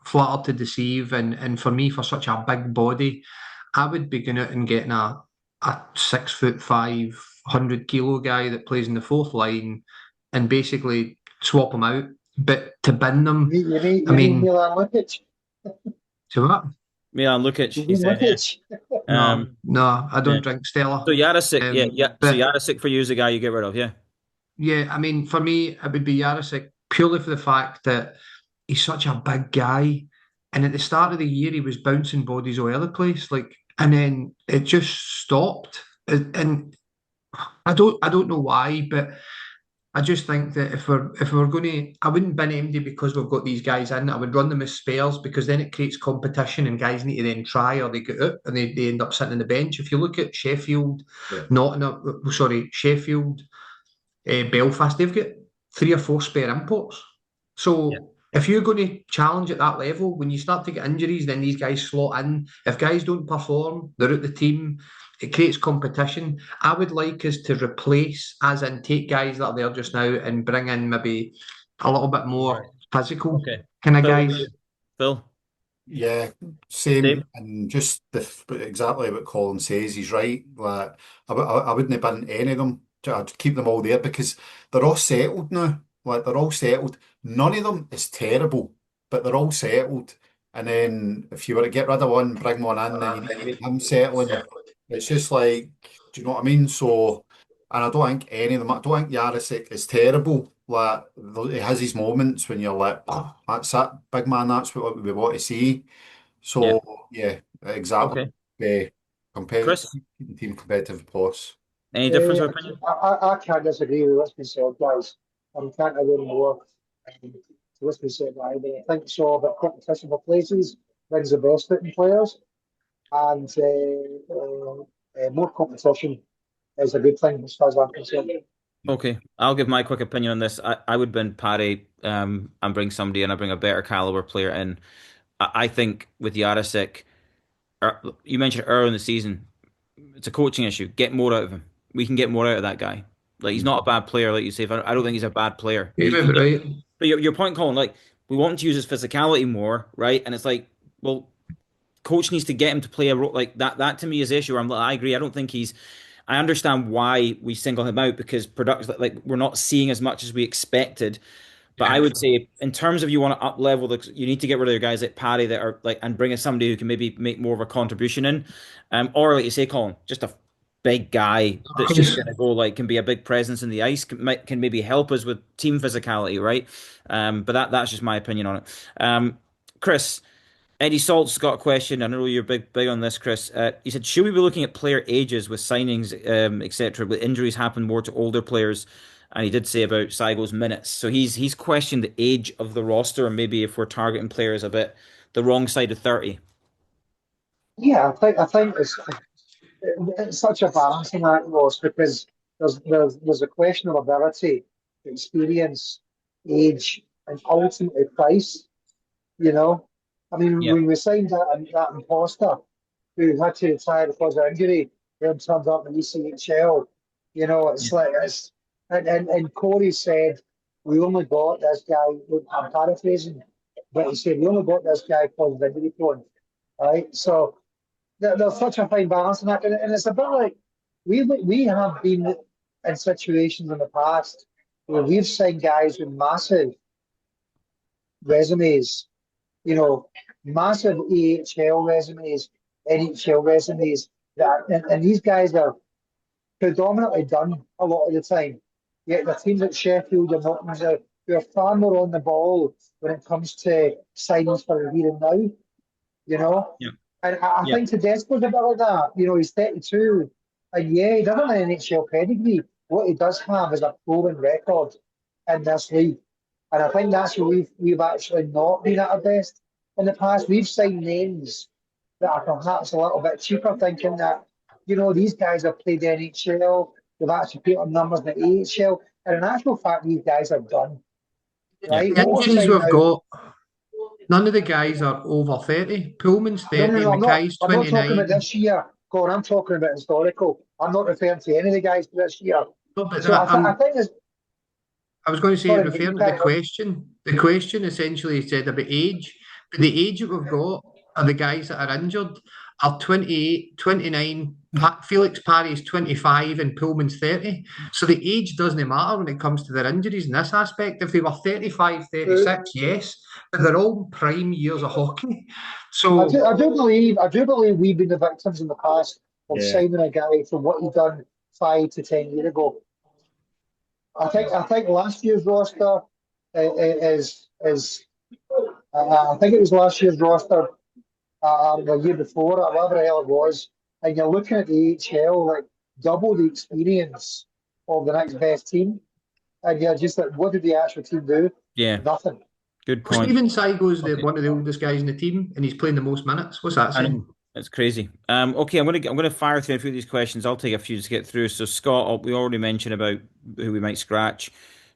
flatter to deceive, and for me, for such a big body, I would be going out and getting a 6'5", 100 kilo guy that plays in the fourth line, and basically swap him out. But to bin them, I You mean mean, Milan Lukic? to what? Milan Lukic, You he mean said, yeah. Lukic? No, Um, no, I yeah. don't drink So Stella. Yarasik, yeah, yeah. So But Yarasik for you is the guy you get rid of, yeah. yeah, I mean, for me, it would be Yarasek purely for the fact that he's such a big guy, and at the start of the year, he was bouncing bodies all over the place, like, and then it just stopped. And I don't know why, but I just think that if we're going to, I wouldn't bin MD because we've got these guys in. I would run them as spares because then it creates competition, and guys need to then try or they get out and they end up sitting on the bench. If you look at Sheffield, Yeah. Nottingham, sorry, Sheffield, Belfast, they've got three or four spare imports. Yeah. So if you're going to challenge at that level, when you start to get injuries, then these guys slot in. If guys don't perform, they're out the team. It creates competition. I would like us to replace, as in take guys that are there just now and bring in maybe a little bit Right. more physical Okay. kind of Phil, what about guys. you? Phil, Yeah, same, same. and just exactly what Colin says. He's right. Like I wouldn't have been any of them. I'd keep them all there because they're all settled now. Like they're all settled. None of them is terrible, but they're all settled. And then if you were to get rid of one, bring one in, then you need to make him settling. It's just like, do you know what I mean? So, and I don't think any of them. I don't think Yarasek is terrible. Like he has his moments when you're like, oh, that's it, big man. That's what we want to see. Yeah. So yeah, exactly. Okay. Competitive, Chris, keep the team competitive, plus. any difference of opinion? I can't disagree with what's been said, guys. Can't agree more to what's been said by anybody. I think so, but competition for places brings the best out in players, and more competition is a good thing as far as I'm concerned. Okay, I'll give my quick opinion on this. I would bin Paddy and bring somebody in. I bring a better caliber player in. I think with Yarasek, you mentioned earlier in the season, it's a coaching issue. Get more out of him. We can get more out of that guy. Like he's not a bad player, like you say. I don't think he's a bad player. Yeah, right. But your point, Colin, like we want him to use his physicality more, right? And it's like, well, coach needs to get him to play a role like that. That to me is the issue. I agree. I don't think he's. I understand why we single him out because production, like we're not seeing as much as we expected. But I Yeah. would say, in terms of you want to up level, you need to get rid of the guys like Paddy that are like, and bring in somebody who can maybe make more of a contribution in, or like you say, Colin, just a big guy that's just going to go like can be a big presence in the ice, can maybe help us with team physicality, right? But that's just my opinion on it. Chris, Eddie Salt's got a question. I know you're big on this, Chris. He said, should we be looking at player ages with signings, etc., with injuries happen more to older players? And he did say about Saigo's minutes. So he's questioned the age of the roster and maybe if we're targeting players a bit the wrong side of 30. Yeah, I think it's such a balancing act, Ross, because there's a question of ability, experience, age, and ultimately price. You know, I mean, Yeah, when we signed that imposter who had to retire because of injury, then turned up in the ECHL. You know, yeah, it's like it's and Corey said we only got this guy. I'm paraphrasing, but he said we only got this guy because of injury prone, right? So there's such a fine balance in that, and it's a bit like we have been in situations in the past where we've signed guys with massive resumes, you know, massive AHL resumes, NHL resumes, and these guys are predominantly done a lot of the time. Yet the teams at Sheffield and Nottingham who are far more on the ball when it comes to signings for the here and now, you know. yeah, And I yeah, think Tedesco's a bit like that. You know, he's 32. And yeah, he doesn't have an NHL pedigree. What he does have is a proven record in this league. And I think that's where we've actually not been at our best in the past. We've signed names that are perhaps a little bit cheaper, thinking that, you know, these guys have played the NHL, they've actually put up numbers in the AHL. And in actual fact, these guys are done, yeah. right? The What we're injuries saying we've now, got, none of the guys are over 30. Pullman's no, no, 30, no, Mackay's I'm not talking about 29. this year. Gordon, I'm talking about historical. I'm not referring to any of the guys for this year. No, but So I think it's, I was going to say, sorry, mate, you referring to the carry on. question, the question essentially said about age, but the age that we've got are the guys that are injured are 28, 29. Felix Parry's 25 and Pullman's 30. So the age doesn't matter when it comes to their injuries in this aspect. If they were 35, Uh, 36, yes, but they're all prime years of hockey. So I do believe we've been the victims in the past of Yeah. signing a guy from what he done 5 to 10 years ago. I think last year's roster is I think it was last year's roster the year before, or whatever the hell it was, and you're looking at the AHL like double the experience of the next best team, and you're just like, what did the actual team do? Yeah, Nothing. good point. Stephen Saigo's Okay. one of the oldest guys in the team, and he's playing the most minutes. What's that I saying? know it's crazy. Okay, I'm gonna fire through a few of these questions. I'll take a few to get through. So Scott, we already mentioned about who we might scratch.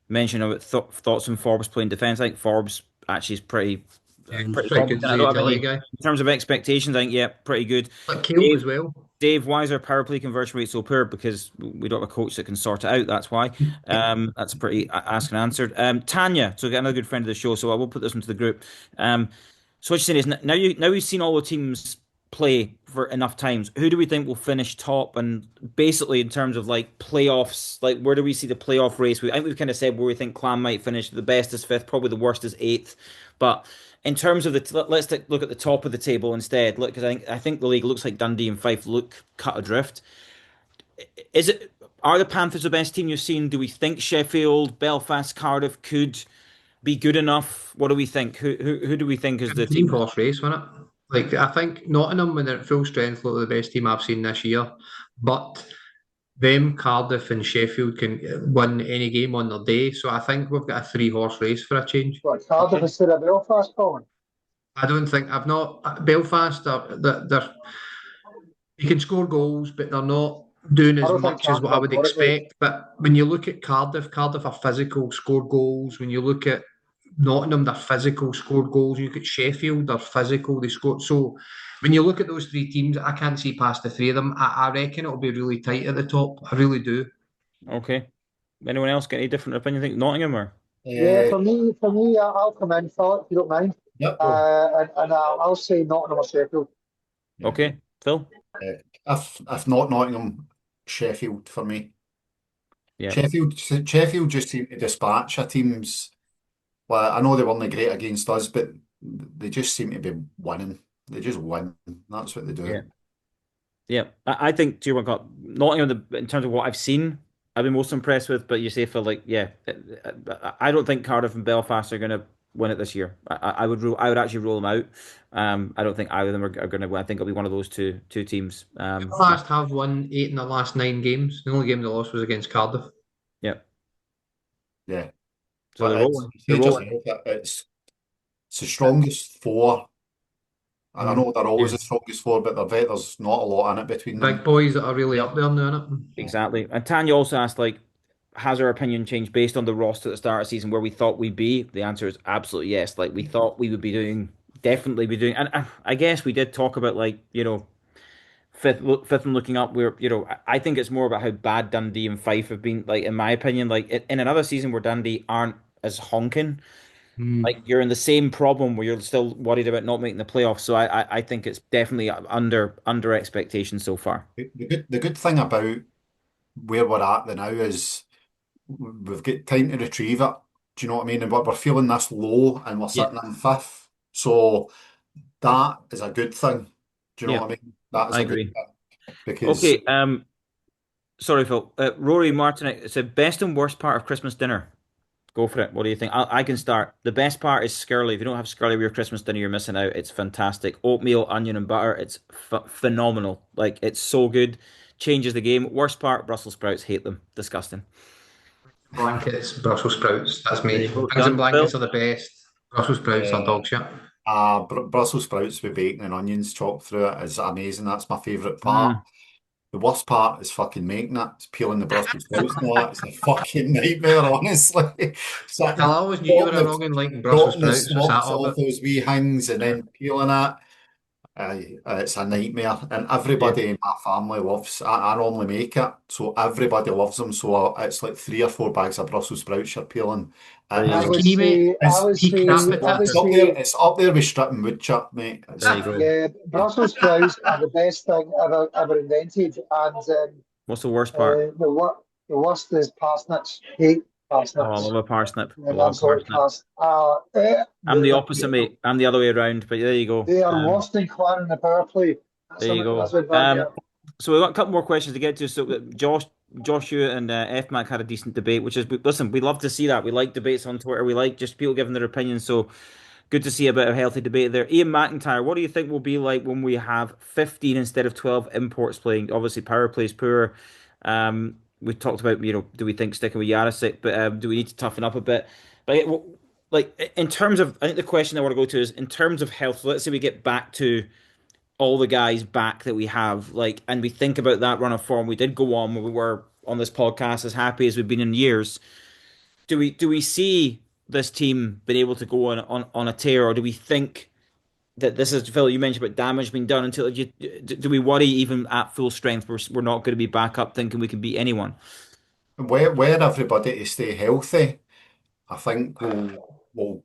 Mentioned about thoughts on Forbes playing defense. I think Forbes actually is Yeah, he's pretty pretty good competent. as I a don't have any utility guy. in terms of expectations. I think yeah, pretty good. Like Kilt Dave, as well. Dave, why is our power play conversion rate so poor? Because we don't have a coach that can sort it out. That's why. That's pretty asked and answered. Tanya, so another good friend of the show. So I will put this into the group. So what you're saying is now we've seen all the teams play for enough times. Who do we think will finish top? And basically, in terms of like playoffs, like where do we see the playoff race? I think we've kind of said where we think Clan might finish. The best is fifth, probably the worst is eighth. But in terms of let's look at the top of the table instead. Look, because I think the league looks like Dundee and Fife look cut adrift. Is it? Are the Panthers the best team you've seen? Do we think Sheffield, Belfast, Cardiff could be good enough? What do we think? Who do we think is It was the a three team? horse race, wasn't it? Like I think Nottingham, when they're at full strength, look the best team I've seen this year. But them, Cardiff, and Sheffield can win any game on their day. So I think we've got a three horse race for a change. What, Cardiff instead of Belfast, Colin? I don't think I've not Belfast. They're you can score goals, but they're not. doing I as don't think much as what Cardiff I are would got it, mate. expect. But when you look at Cardiff, Cardiff are physical, scored goals. When you look at Nottingham, they're physical, scored goals. You look at Sheffield, they're physical, they scored. So when you look at those three teams, I can't see past the three of them. I reckon it'll be really tight at the top. I really do. Okay. Anyone else get any different opinion? Think Nottingham or Yeah, Uh, I'll come in, Phil, if you don't mind. yep, go And I'll say Nottingham or Sheffield. ahead. okay, Phil? Yeah. If not Nottingham, Sheffield for me. Yeah. Sheffield just seem to dispatch our teams. Well, I know they weren't great against us, but they just seem to be winning. They just win. That's what they Yeah. do. Yeah. I think to your one got Nottingham in terms of what I've seen, I've been most impressed with. But you say Phil, like, yeah, I don't think Cardiff and Belfast are going to win it this year. I would actually rule them out. I don't think either of them are going to win. I think it'll be one of those two teams. Belfast have won 8 in the last 9 games. The only game they lost was against Cardiff. Yeah. Yeah. So they're But it's rolling. you They're say just rolling. it's the strongest four. And I Mm. know they're always Yeah. the strongest four, but there's not a lot in it between Big them. boys that are really up there doing it. Exactly. And Tanya also asked, like, has our opinion changed based on the roster at the start of the season where we thought we'd be? The answer is absolutely yes. Like, we thought we would be doing, definitely be doing, and I guess we did talk about, like, fifth and looking up. I think it's more about how bad Dundee and Fife have been. Like, in my opinion, like, in another season where Dundee aren't as honking, like, Mm. you're in the same problem where you're still worried about not making the playoffs. So I think it's definitely under expectation so far. The good thing about where we're at now is we've got time to retrieve it. Do you know what I mean? And we're feeling this low and we're Yeah. sitting in fifth. So that is a good thing. Do you know Yeah, what I mean? That is I a good agree. thing because Okay, sorry, Phil. Rory Martin said best and worst part of Christmas dinner. Go for it. What do you think? I can start. The best part is Skirly. If you don't have Skirly with your Christmas dinner, you're missing out. It's fantastic. Oatmeal, onion, and butter. It's phenomenal. Like, it's so good. Changes the game. Worst part, Brussels sprouts. Hate them. Disgusting. Blankets, Brussels sprouts. That's There me. you go. Beans and Done. blankets Phil. are the best. Brussels sprouts are uh, dog shit. Brussels sprouts with bacon and onions chopped through it is amazing. That's my favourite part. Mm. The worst part is fucking making it. It's peeling the Brussels sprouts and all that. It's a fucking nightmare, honestly. I Sitting, always knew you were chopping a the, wrong in liking Brussels chopping the sprouts. What's that stalks all off about? those wee things and then peeling it. It's a nightmare. And Yeah. everybody in my family loves, I normally make it. So everybody loves them. So it's like 3 or 4 bags of Brussels sprouts you're peeling. There you That's I go. would key, mate. say, I It's, would Key say, crap it's, I would it's potato. up there. say, It's up there with stripping wood chip, mate. There you go. yeah, Brussels sprouts are the best thing ever invented, and What's the worst part? the worst is parsnips. Hate Oh, I love parsnips. a parsnip. I They're love a absolute parsnip. class. I'm the opposite, mate. I'm the other way around. But there you go. They are worse than Clan in the power play. There you That's go. what bad yeah. So we've got a couple more questions to get to. So Joshua and FMAC had a decent debate, which is listen, we love to see that. We like debates on Twitter. We like just people giving their opinions. So good to see a bit of healthy debate there. Ian McIntyre, what do you think will be like when we have 15 instead of 12 imports playing? Obviously, power plays poor. We talked about, do we think sticking with Yarisic, but do we need to toughen up a bit? But like in terms of, I think the question I want to go to is in terms of health. So let's say we get back to all the guys back that we have, like, and we think about that run of form we did go on when we were on this podcast as happy as we've been in years. Do we see this team being able to go on a tear, or do we think that this is Phil? You mentioned about damage being done until do we worry even at full strength we're not going to be back up thinking we can beat anyone? Where everybody to stay healthy, I think will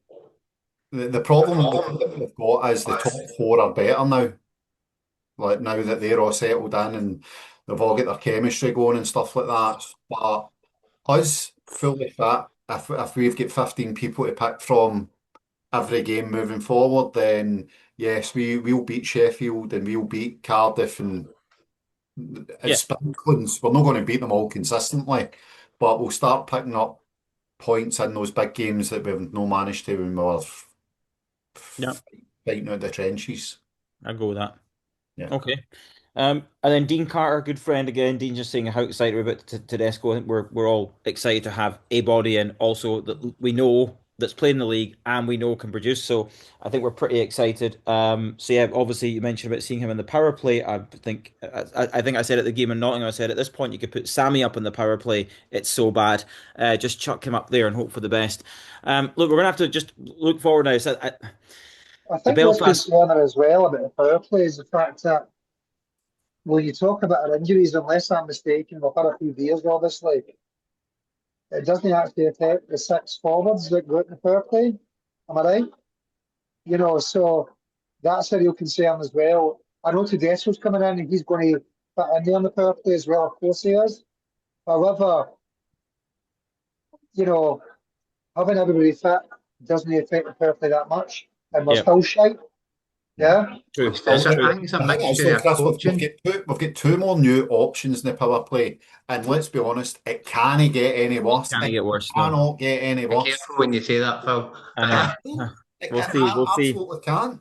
the problem that we've got is the top four are better now. Like now that they're all settled in and they've all got their chemistry going and stuff like that. But us fully fit, if we've got 15 people to pick from every game moving forward, then yes, we'll beat Sheffield and we'll beat Cardiff and it's Yeah, sprinklings. We're not going to beat them all consistently, but we'll start picking up points in those big games that we've no managed to when we were yeah, fighting out the trenches. I'll go with that. Yeah. Okay. And then Dean Carter, good friend again. Dean just saying how excited we're about Tedesco. I think we're all excited to have a body, and also that we know that's played in the league and we know can produce. So I think we're pretty excited. So yeah, obviously you mentioned about seeing him in the power play. I think I said at the game in Nottingham, I said at this point you could put Sammy up in the power play. It's so bad. Just chuck him up there and hope for the best. Look, we're gonna have to just look forward now. So I the think what's Belfast. concerning as well about the power play is the fact that when you talk about our injuries, unless I'm mistaken, we've had a few beers, obviously, it doesn't actually affect the six forwards that go out in the power play. Am I right? So that's a real concern as well. I know Tedesco's coming in and he's going to fit in there on the power play as well, of course he is. However, you know, having everybody fit doesn't affect the power play that much. And we're Yeah, still shite. Yeah. true. It's That's a, true. I think it's a I think mixture actually, of Chris, coaching. we've got two more new options in the power play, and let's be honest, it can't get any worse. Can't It get worse. No, cannot get any Be worse. careful when you say that, Phil. I know. It We'll can, see. We'll see. absolutely can.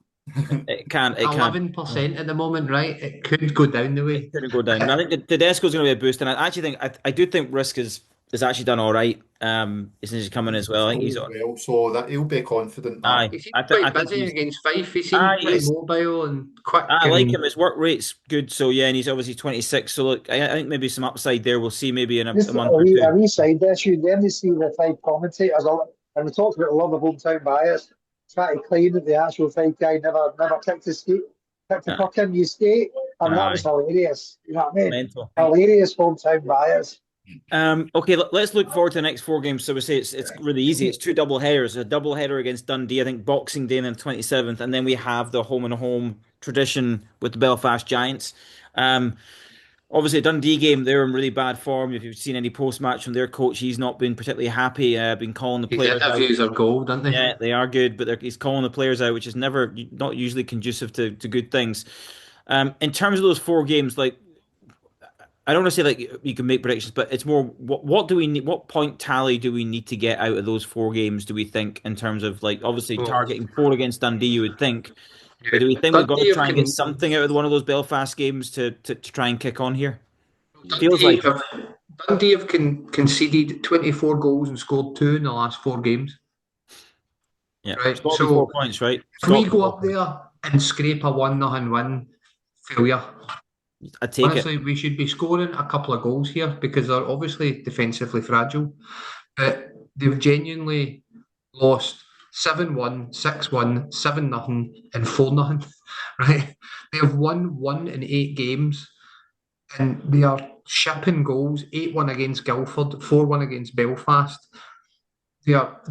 It can. It can. 11% at the moment, right? It could go down the It way. couldn't go down. And I think the Tedesco's going to be a boost, and I actually think I do think Risk is actually done all right. Since he's coming as well. I think he's. Scored well, so that he'll be confident that. Aye, He seemed I quite think busy he's. against Fife. He seemed Aye, quite mobile and quick. I like him. And His work rate's good. So yeah, and he's obviously 26. So look, I think maybe some upside there. We'll see maybe in a Just month or a two. wee side issue. Then they see the five commentators, and we talked about a lot of hometown bias. Try to claim that the actual five guy never kicked his skate, kicked a Aye, puck in his skate. I mean, that was aye, hilarious. You know what I mean? mental. Hilarious hometown bias. Okay, let's look forward to the next four games. So we say it's really easy. It's two double headers. A double header against Dundee, I think Boxing Day and then 27th, and then we have the home and home tradition with the Belfast Giants. Um, Obviously, a Dundee game, they're in really bad form. If you've seen any post match from their coach, he's not been particularly happy. Been calling the his players out. interviews are gold, aren't they? Yeah, they are good, but he's calling the players out, which is never not usually conducive to good things. In terms of those four games, like I don't want to say like you can make predictions, but it's more what do we need? What point tally do we need to get out of those four games? Do we think in terms of like obviously Well, targeting four against Dundee? You would think, but yeah. do we think we've got to Dundee have try and get con- something out of one of those Belfast games to try and kick on here? Feels Dundee like it. have Dundee have conceded 24 goals and scored two in the last four games. Yeah, it's Right. got to be four So points, right? It's if got we to be go four up points. there and scrape a 1-0 win, failure. I take it. Honestly, we should be scoring a couple of goals here because they're obviously defensively fragile. But they've genuinely lost 7-1, 6-1, 7-0, and 4-0. Right? They have won one in 8 games and they are shipping goals 8-1 against Guildford, 4-1 against Belfast. They are,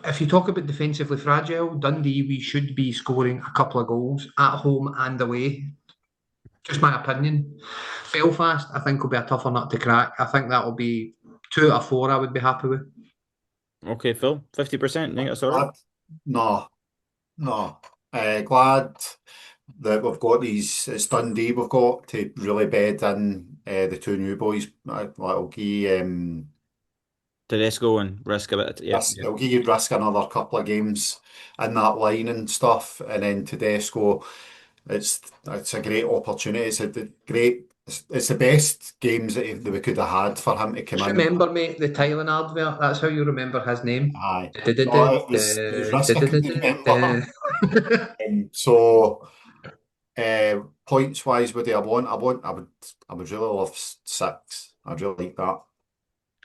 if you talk about defensively fragile, Dundee, we should be scoring a couple of goals at home and away. Just my opinion. Belfast, I think, will be a tougher nut to crack. I think that will be 2 out of 4 I would be happy with. Okay, Phil, 50%. Think that's all right? Glad, no, no. Glad that we've got these. It's Dundee. We've got to really bed in the two new boys. It'll give Tedesco and risk a bit. Yeah, yeah. it'll give you risk another couple of games in that line and stuff, and then Tedesco. It's a great opportunity. It's the best games that we could have had for him to come Just in. remember, mate, the Thailand advert. That's how you remember his name. Aye. No, it was risk I couldn't remember. So points wise, what do I would really love six. I'd really like that.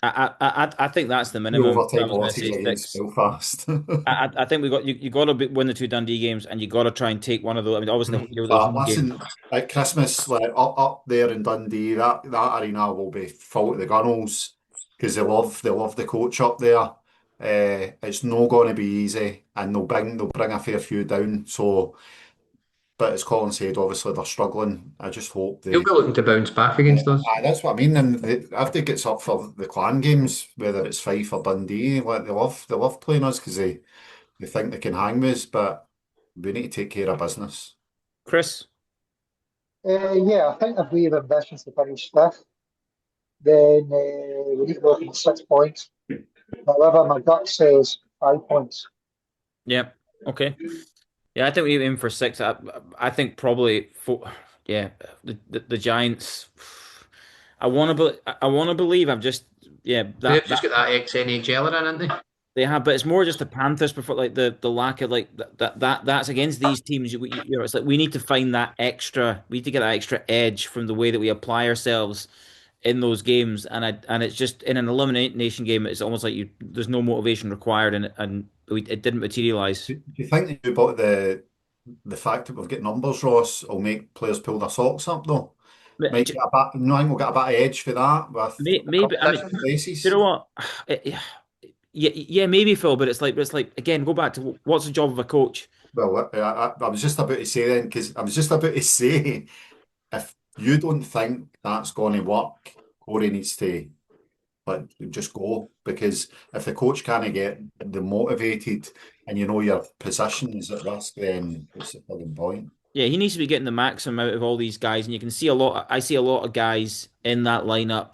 I think that's the The minimum. I overtime was going to losses say against six. Belfast. I think we got you got to win the two Dundee games, and you got to try and take one of those. I mean, obviously the But home game. listen, at Christmas, like up there in Dundee, that arena will be full to the gunnels because they love the coach up there. It's not going to be easy, and they'll bring a fair few down. So, but as Colin said, obviously they're struggling. I just hope He'll they. be looking to bounce back against us. That's what I mean. And if they gets up for the clan games, whether it's Fife or Dundee, like they love playing us because they think they can hang with us, but we need to take care of business. Chris, Yeah, I think if we have ambitions to finish fifth, then we need to go for 6 points. However, my gut says 5 points. yeah, okay, yeah, I think we aim for six. I think probably four. Yeah, the Giants. I want to believe. I'm just yeah They've that just got that ex-NHLer in, haven't they? They have, but it's more just the Panthers before, like the lack of like that's against these teams. You know, it's like we need to find that extra. We need to get that extra edge from the way that we apply ourselves in those games, and it's just in an elimination game. It's almost like there's no motivation required, it didn't materialize. Do you think about the fact that we've got numbers, Ross, will make players pull their socks up though? Might get a bit, no, I think we'll get a bit of edge for that with a Maybe, couple I of mean, different you places. know what? Yeah, yeah, maybe Phil, but it's like again, go back to what's the job of a coach? Well, I was just about to say then, because I was just about to say, if you don't think that's going to work, Corey needs to just go. Because if the coach can't get them motivated and you know your position is at risk, then what's the fucking point? Yeah, he needs to be getting the maximum out of all these guys, and you can see a lot. I see a lot of guys in that lineup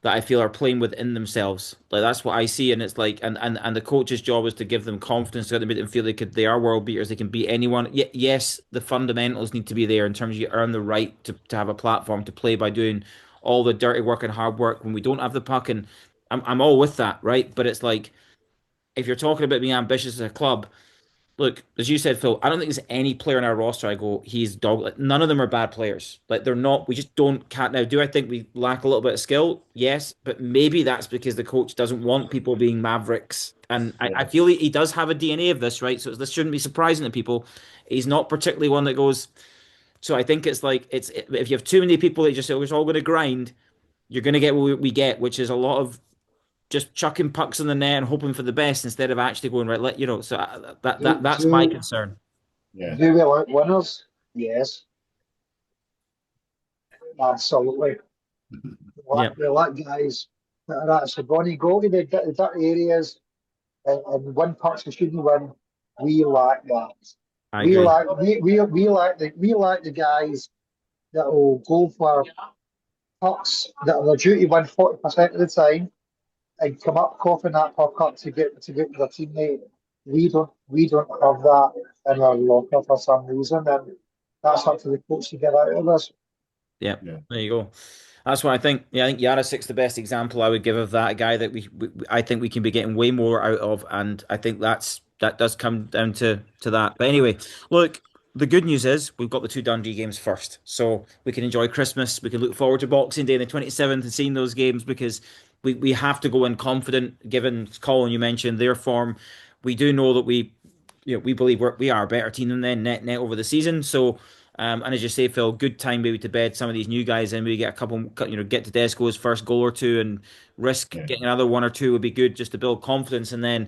that I feel are playing within themselves. Like that's what I see, and it's like, and the coach's job is to give them confidence, to make them feel they are world beaters, they can beat anyone. Yes, the fundamentals need to be there in terms of you earn the right to have a platform to play by doing all the dirty work and hard work when we don't have the puck, and I'm all with that, right? But it's like if you're talking about being ambitious as a club. Look, as you said, Phil, I don't think there's any player in our roster I go, he's dog. Like, none of them are bad players. Like they're not. We just don't cat now. Do I think we lack a little bit of skill? Yes, but maybe that's because the coach doesn't want people being mavericks. And I Yeah. feel he does have a DNA of this, right? So this shouldn't be surprising to people. He's not particularly one that goes. So I think it's like it's if you have too many people that just say, "Oh, we're all going to grind," you're going to get what we get, which is a lot of just chucking pucks in the net and hoping for the best instead of actually going right. Let you know. So Do, that's my do, concern. Yeah. do we like winners? Yes, absolutely. Yeah, We like guys that are actually going to go to the dirty areas and win pucks they shouldn't win. We like that. I agree. We like the guys that will go for pucks that are due to win 40% of the time and come up coughing that puck up to get their teammate. We don't have that in our locker for some reason, and that's up to the coach to get out of us. Yeah, Yeah. there you go. That's what I think. Yeah, I think Yarasik's the best example I would give of that, a guy that I think we can be getting way more out of, and I think that does come down to that. But anyway, look, the good news is we've got the two Dundee games first, so we can enjoy Christmas. We can look forward to Boxing Day, the 27th, and seeing those games because we have to go in confident. Given Colin, you mentioned their form, we do know that we believe we are a better team than them net over the season. So. And as you say, Phil, good time maybe to bed some of these new guys in. Maybe get a couple, get Tedesco's first goal or two and risk Yeah. getting another one or two would be good just to build confidence. And then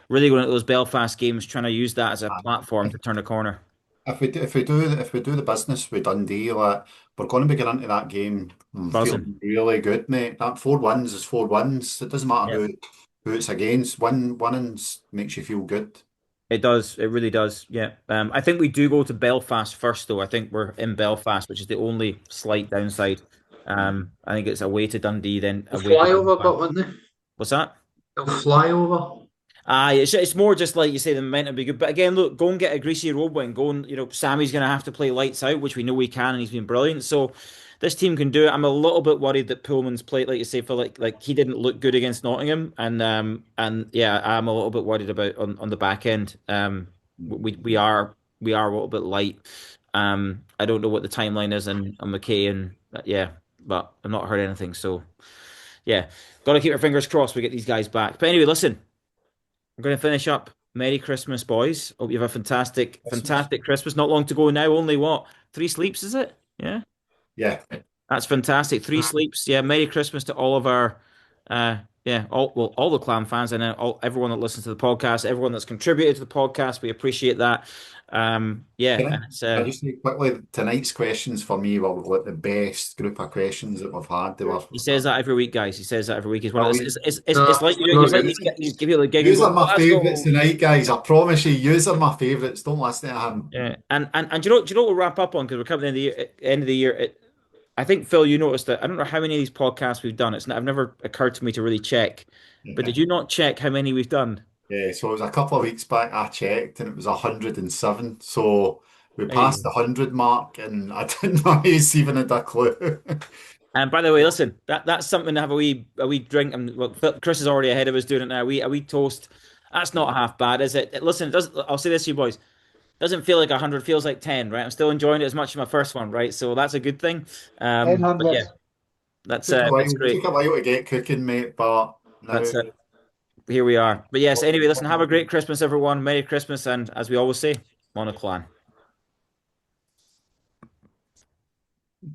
really going into those Belfast games, trying to use that as a platform If, to turn a corner. if we do the business with Dundee, like, we're going to be getting into that game Buzzing. feeling really good, mate. That 4 wins is 4 wins. It doesn't matter Yeah. who it's against. Winnings makes you feel good. It does. It really does. Yeah. I think we do go to Belfast first, though. I think we're in Belfast, which is the only slight downside. Yeah. I think it's away to Dundee, then They'll away to fly over, Belfast. but won't they? What's that? They'll fly over. It's more just like you say, the momentum be good. But again, look, go and get a greasy road win. Go and Sammy's going to have to play lights out, which we know he can, and he's been brilliant. So this team can do it. I'm a little bit worried that Pullman's played, like you say, for like he didn't look good against Nottingham, and yeah, I'm a little bit worried about on the back end. We are a little bit light. I don't know what the timeline is on McKay and yeah, but I've not heard anything. So yeah, got to keep our fingers crossed we get these guys back. But anyway, listen. We're going to finish up. Merry Christmas, boys. Hope you have a fantastic, Christmas. fantastic Christmas. Not long to go now. Only what? 3 sleeps, is it? Yeah. Yeah. That's fantastic. 3 sleeps. Yeah. Merry Christmas to all of our, yeah, all the clan fans and everyone that listens to the podcast, everyone that's contributed to the podcast. We appreciate that. Yeah. Can I, And can I just say quickly, tonight's questions for me were like the best group of questions that we've had. They were, he says that every week, guys. He says that every week. He's one of those. brilliant. It's No, like no, it's like he's giving you the gig and Yous going, are "Oh, my let's favourites go." tonight, guys. I promise you, yous are my favourites. Don't listen to him. Yeah, and do you know what we'll wrap up on because we're coming to the end of the year. I think Phil, you noticed that I don't know how many of these podcasts we've done. I've never occurred to me to really check, but did Yeah. you not check how many we've done? Yeah, so it was a couple of weeks back I checked and it was 107. So we There you passed go. the 100 mark and I didn't know he's even had a clue. And by the way, listen, that's something to have a wee drink. And well, Chris is already ahead of us doing it now. A wee toast. That's not half bad, is it? Listen, it does. I'll say this to you boys. Doesn't feel like 100, feels like 10, right? I'm still enjoying it as much as my first one, right? So that's a good thing. But 100. yeah, that's Took a that's while, great. took a while to get cooking, mate, but now That's it. Here we are. But yes, anyway, listen, have a great Christmas, everyone. Merry Christmas, and as we always say, Mon The Clan.